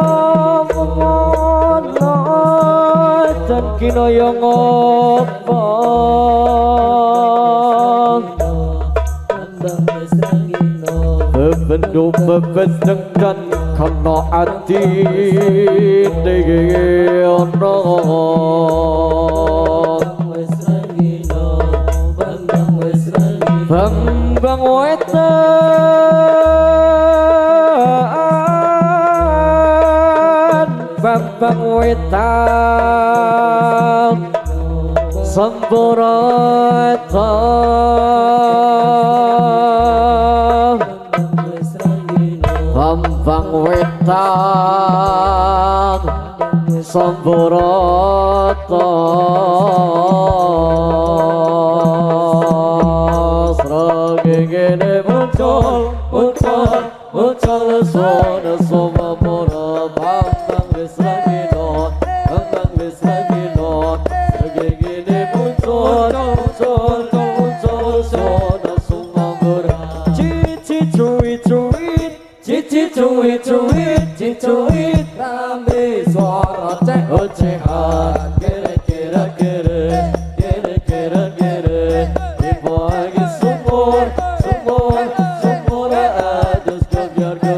memono dan kinaya ngopo bebendo bebendengkan kana ati ono Bambang Bambang wetan Samborata Bambang wetan Samborata Sragene muncul sona soma mora Bambang wis ragino Sragene muncul sona soma mora Cici cuit rame suara cek ocehan kere ibu lagi sumur adus kebiar ke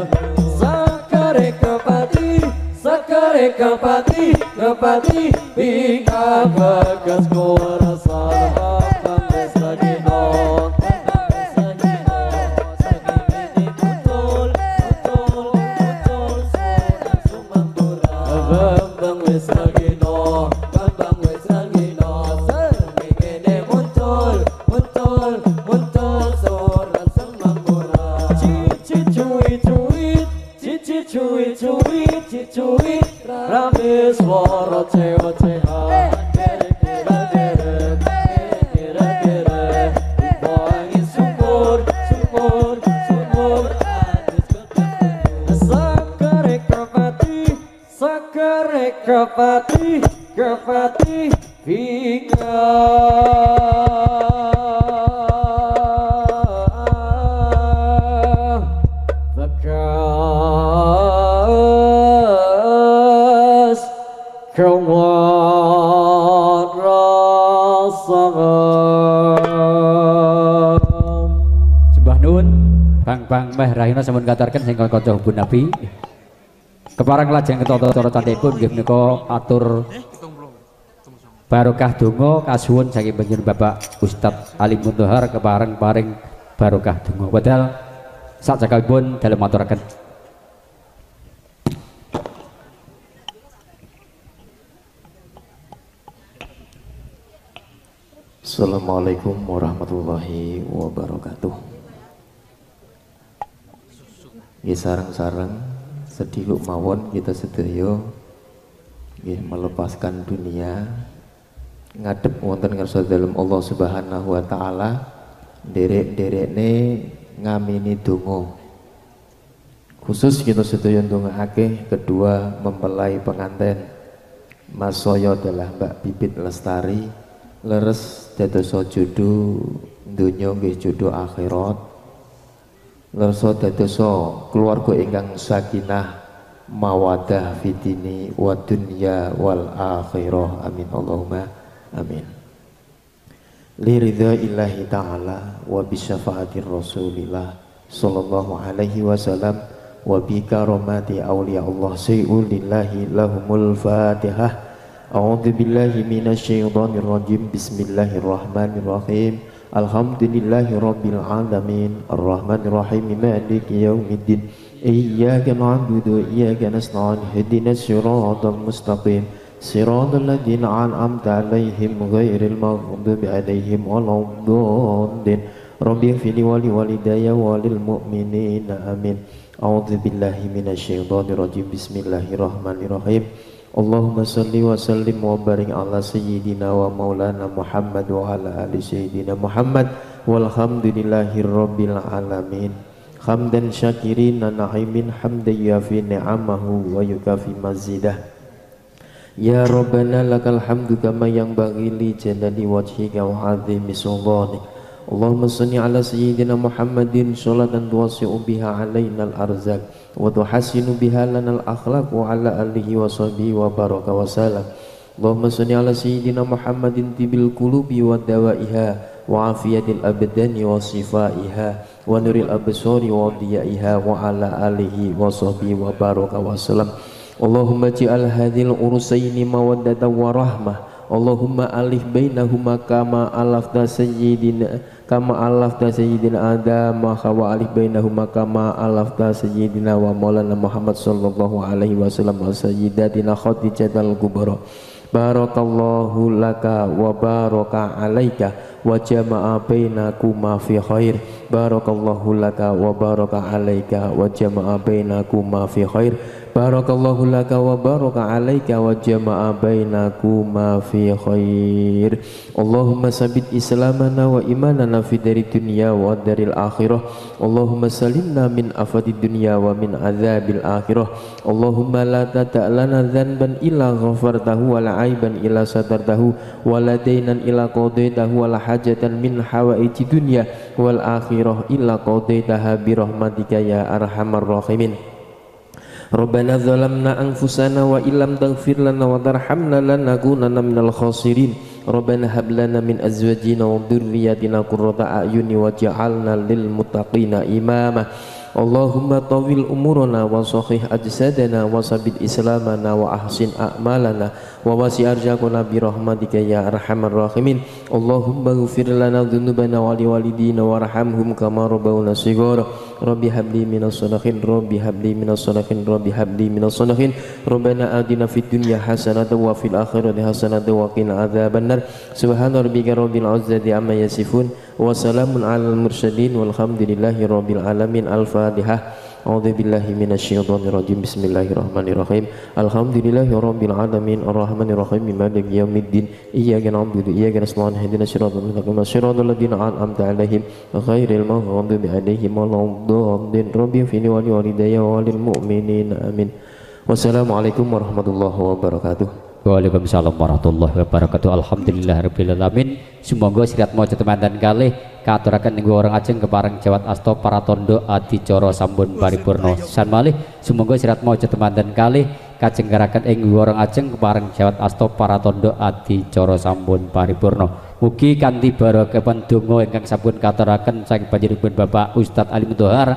sakare kepati bingka bagas kuara Bambang wis ragino Bambang wis ragino srengenge muncul surat sembangura cici cuit rame swara cewek-cewek kere wangi sumur sakare kepati hingga Matur nuwun. Bang Meh Rahina sampun katurken sing kanca hubun Nabi. Kepareng lajeng ketata cara candhipun nggih menika atur barokah donga kasuwun saking panjenengan Bapak Ustadz Ali Muntohar kepareng paring barokah donga. Wedal sakjakalipun dalem maturaken. Assalamualaikum warahmatullahi wabarakatuh. Nggih sareng-sareng sedih mawon kita sedaya nggih melepaskan dunia ngadep wonten ngarsa dalem Allah Subhanahu wa taala derek-derekne ngamini donga. Khusus kita sedaya ndongaake kedua mempelai pengantin Mas Soyo adalah Mbak Bibit Lestari leres dadosa jodoh donya nggih jodoh akhirat. Lerso dadosa keluarga ingkang sakinah mawadah fitini wa dunya wal akhirah amin Allahumma amin. Li ridha illahi ta'ala wa bi syafaatir rasulillah sallallahu alaihi wasallam wa bi karamati awliya Allah sayyul lillahi lahumul fatihah. A'udzu billahi minasy syaithanir rajim. Bismillahirrahmanirrahim. Alhamdulillahi rabbil alamin arrahmanir rahim maliki yaumiddin iyyaka na'budu wa iyyaka nasta'in ihdinas siratal mustaqim siratal ladzina an'amta 'alaihim ghairil maghdubi 'alaihim waladdallin rabbighfirli wa liwalidayya wa lil mu'minina amin. A'udzu billahi minasy syaithanir rajim. Bismillahirrahmanirrahim. Allahumma salli wa sallim wa barik ala sayyidina wa maulana Muhammad wa ala ali sayyidina Muhammad walhamdulillahi rabbil alamin hamdan syakirin na'imin hamdan yafi ni'amahu wa yukafi mazidah. Ya Rabbana lakal hamdu kama yanbaghi li jalali wajhika wa 'azimi sultanik. Allahumma salli ala sayyidina Muhammadin sholatan tuwasi'u biha alaina al-arzaq wa tuhassinu biha lana al-akhlaq wa ala alihi wa sahbihi wa baraka wa salam. Allahumma salli ala sayyidina Muhammadin tibil qulubi wa dawaiha wa afiyatil abdani wa sifaiha wa nuril absari wa diyaiha wa ala alihi wa sahbihi wa baraka wa salam. Allahumma ja'al hadhil urusaini mawaddatan wa rahmah. Allahumma alif bainahuma kama alafta sayyidina Adam wa alif bainahuma kama alafta sayyidina wa maulana Muhammad sallallahu alaihi wasallam wa sayyidatina Khadijatul Kubra. Barakallahu laka wa baraka alaika wa jama'a bainakuma fi khair. Barakallahu laka wa baraka alaika wa jama'a bainakuma fi khair. Barakallahu laka wa baraka alaika wa jama'a bainakuma fi khair. Allahumma sabit islamana wa imanana fi dari dunya wa daril akhirah. Allahumma salimna min afadid dunya wa min azabil akhirah. Allahumma la tata'lana dhanban illa ghafartahu wa la aiban illa satartahu wa la daynan illa qadaitahu wa la hajatan min hawaiji dunya wal akhirah illa qadaitaha bi rahmatika ya arhamar rahimin. Rabbana zalamna anfusana wa illam taghfir lana wa tarhamna lanakunanna minal khasirin. Rabbana hab lana min azwajina wa dhurriyyatina qurrata a'yuni waj'alna lil muttaqina imama. Allahumma tawil umurana wa sahih ajsadana wa sabit islamana wa ahsin a'malana wa wasi' arzaqana bi rahmatika ya arhamar rahimin. Allahumma ighfir lana dhunubana wa liwalidina warhamhum kama rabbawna shighara. Rabbi habli minas shalihin rabbi habli minas shalihin rabbi habli minas shalihin. Rabbana atina fid dunya hasanatan wa fil akhirati hasanatan wa qina adzabannar. Subhana rabbika rabbil izzati amma yasifun wa salamun alal mursalin walhamdulillahi rabbil alamin. Al-Fatihah. A'udzu billahi minasy syaithanir rajim. Bismillahirrahmanirrahim. Alhamdulillahi rabbil alamin arrahmanir rahim maliki yaumiddin. Iyyaka na'budu wa iyyaka nasta'in ihdinas siratal mustaqim siratal ladzina an'amta 'alaihim ghairil maghdubi 'alaihim waladdallin. Rabbi ighfirli wa liwalidayya wa lil mu'minina amin. Wassalamualaikum warahmatullahi wabarakatuh. Waalaikumsalam warahmatullahi wabarakatuh. Alhamdulillahirabbil alamin. Sumangga sirat maca temanten kalih katuraken ing orang ajeng kepareng jawat asta para tondo adicara sampun paripurna. San malih sumangga sirat maca temanten kalih kajenggaraken ing orang ajeng kepareng jawat asta para tondo adicara sampun paripurna. Mugi kanthi barokahipun donga ingkang sampun katuraken saking panjenenganipun Bapak Ustadz Alim Thohar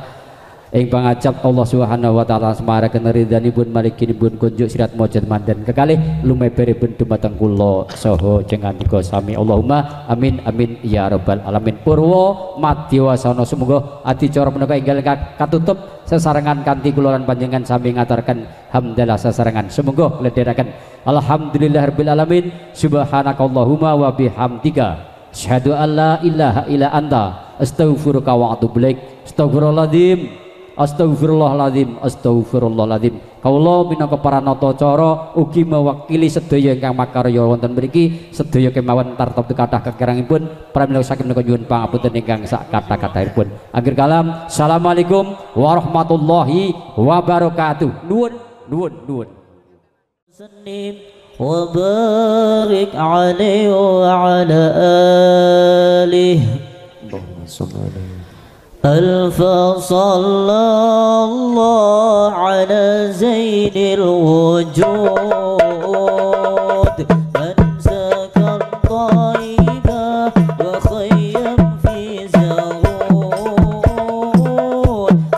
ing pangajap Allah Subhanahu wa taala semaraken ridhanipun malikinipun kunjuk sirat mojen mandan kekalih lumeberipun dumateng kula saha cengandika sami Allahumma amin amin ya rabbal alamin. Purwa madya wasana sumangga adicara menika enggal katutup sesarengan kanthi kula lan panjenengan sami ngaturaken hamdalah sesarengan sumangga ledheraken alhamdulillahirabbil alamin subhanakallahumma wa bihamdika asyhadu an la ilaha illa anta astaghfiruka wa atubu ilaik. Astagfirullahaladzim, astagfirullahaladzim, astagfirullahaladzim. Kawula minangka para nata cara ugi mewakili sedaya ingkang makarya wonten mriki sedaya kemawon tartop kathah kekerangipun pramila saking menika nyuwun pangapunten ingkang sak kathah-kathahipun. Akhir kalam, assalamualaikum warahmatullahi wabarakatuh. Nuwun. Wa barik alaihi wa ala alihi ألف صلى الله على زين الوجود من سكن طيبا وخيم في زرود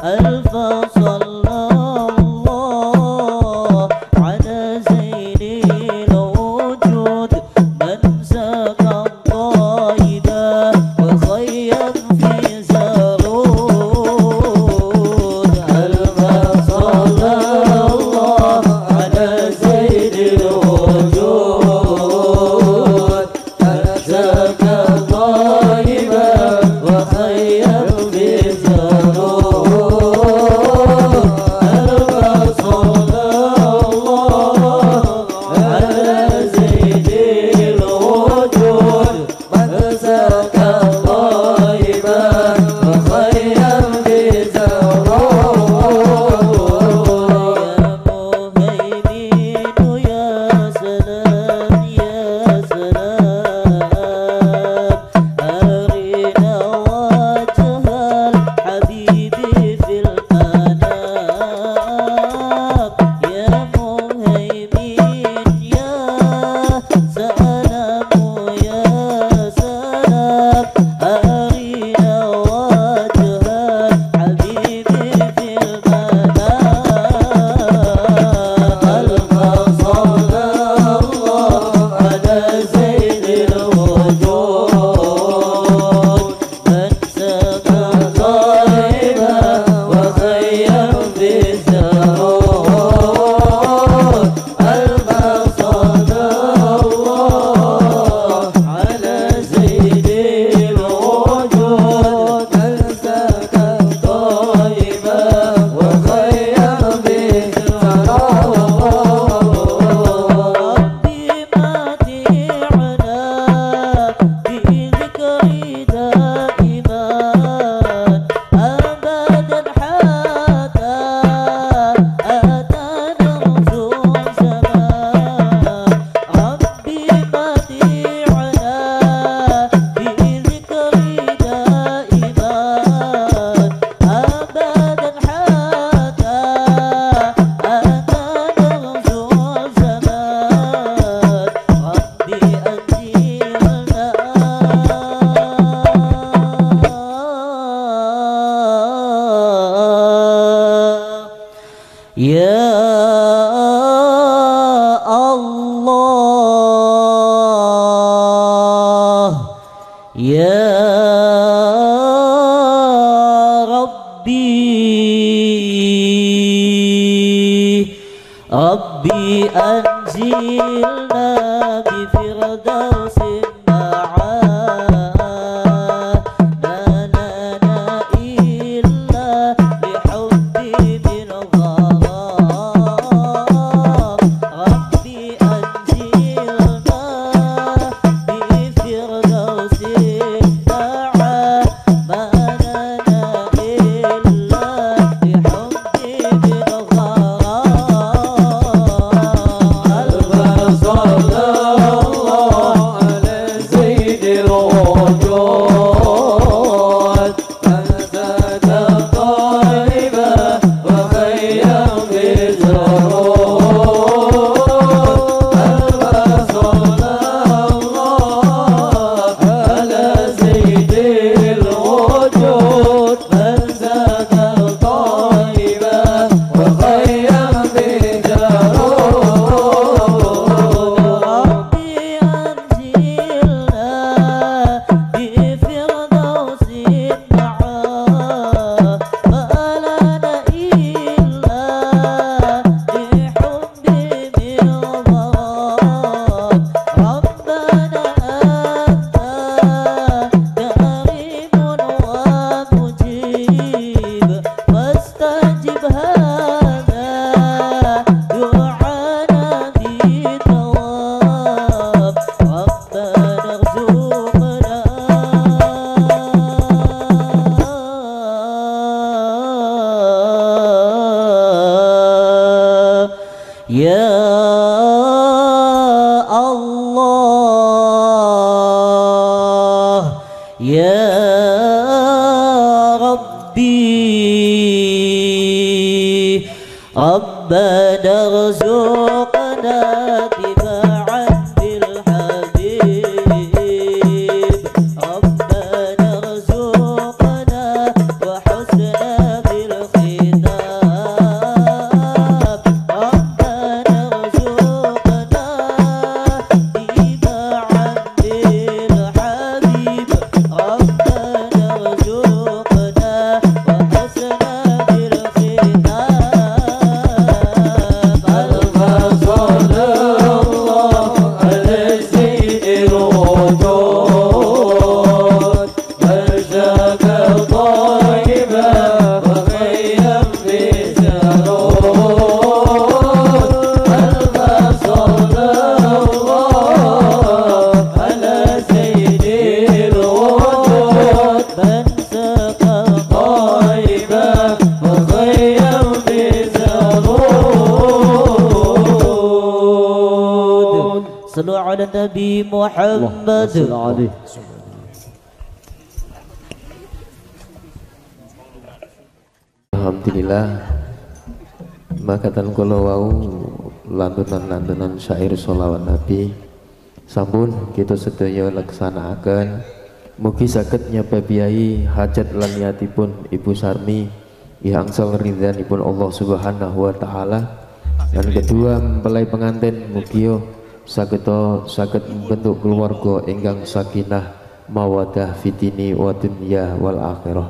ألف صلى الله على زين الوجود من سكن طيبا وخيم في Allah Ya Allah Ya Rabbi Rabbana rzuqna tiba'an bil habib Rabbana rzuqna wa husna bil khitab Rabbana rzuqna tiba'an bil habib Rabbana rzuqna wa husna bil khitab Sallu ala Nabi Muhammad. Alhamdulillah makatan kula wau lantunan-lantunan syair sholawat Nabi sampun kita sedaya laksanakaken mugi saged nyababiahi hajat lan niatipun Ibu Sarmi ya angsal ridhanipun Allah Subhanahu wa taala. Dan kedua mempelai pengantin mugi saged membentuk keluarga ingkang sakinah mawaddah fitini wa dunya wal akhirah.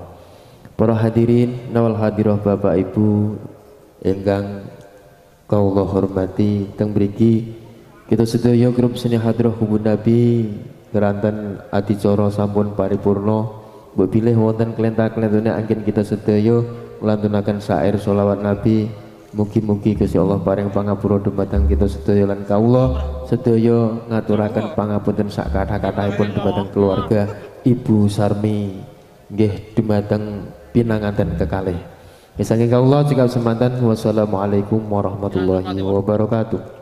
Para hadirin nawal hadirah Bapak Ibu ingkang kawula hormati teng mriki kita sedaya grup seni hadirah Hubun Nabi keranten adicara sampun paripurna mbok bilih wonten kelentah-kelentune anggen kita sedaya nglantunaken syair sholawat Nabi. Mugi-mugi Gusti Allah paring pangapura dumateng kita sedaya lan kawula sedaya ngaturaken pangapunten sak kathah-kathahipun dumateng keluarga Ibu Sarmi nggih dumateng pinanganten kekalih. Saking kawula cekap semanten wassalamualaikum warahmatullahi wabarakatuh.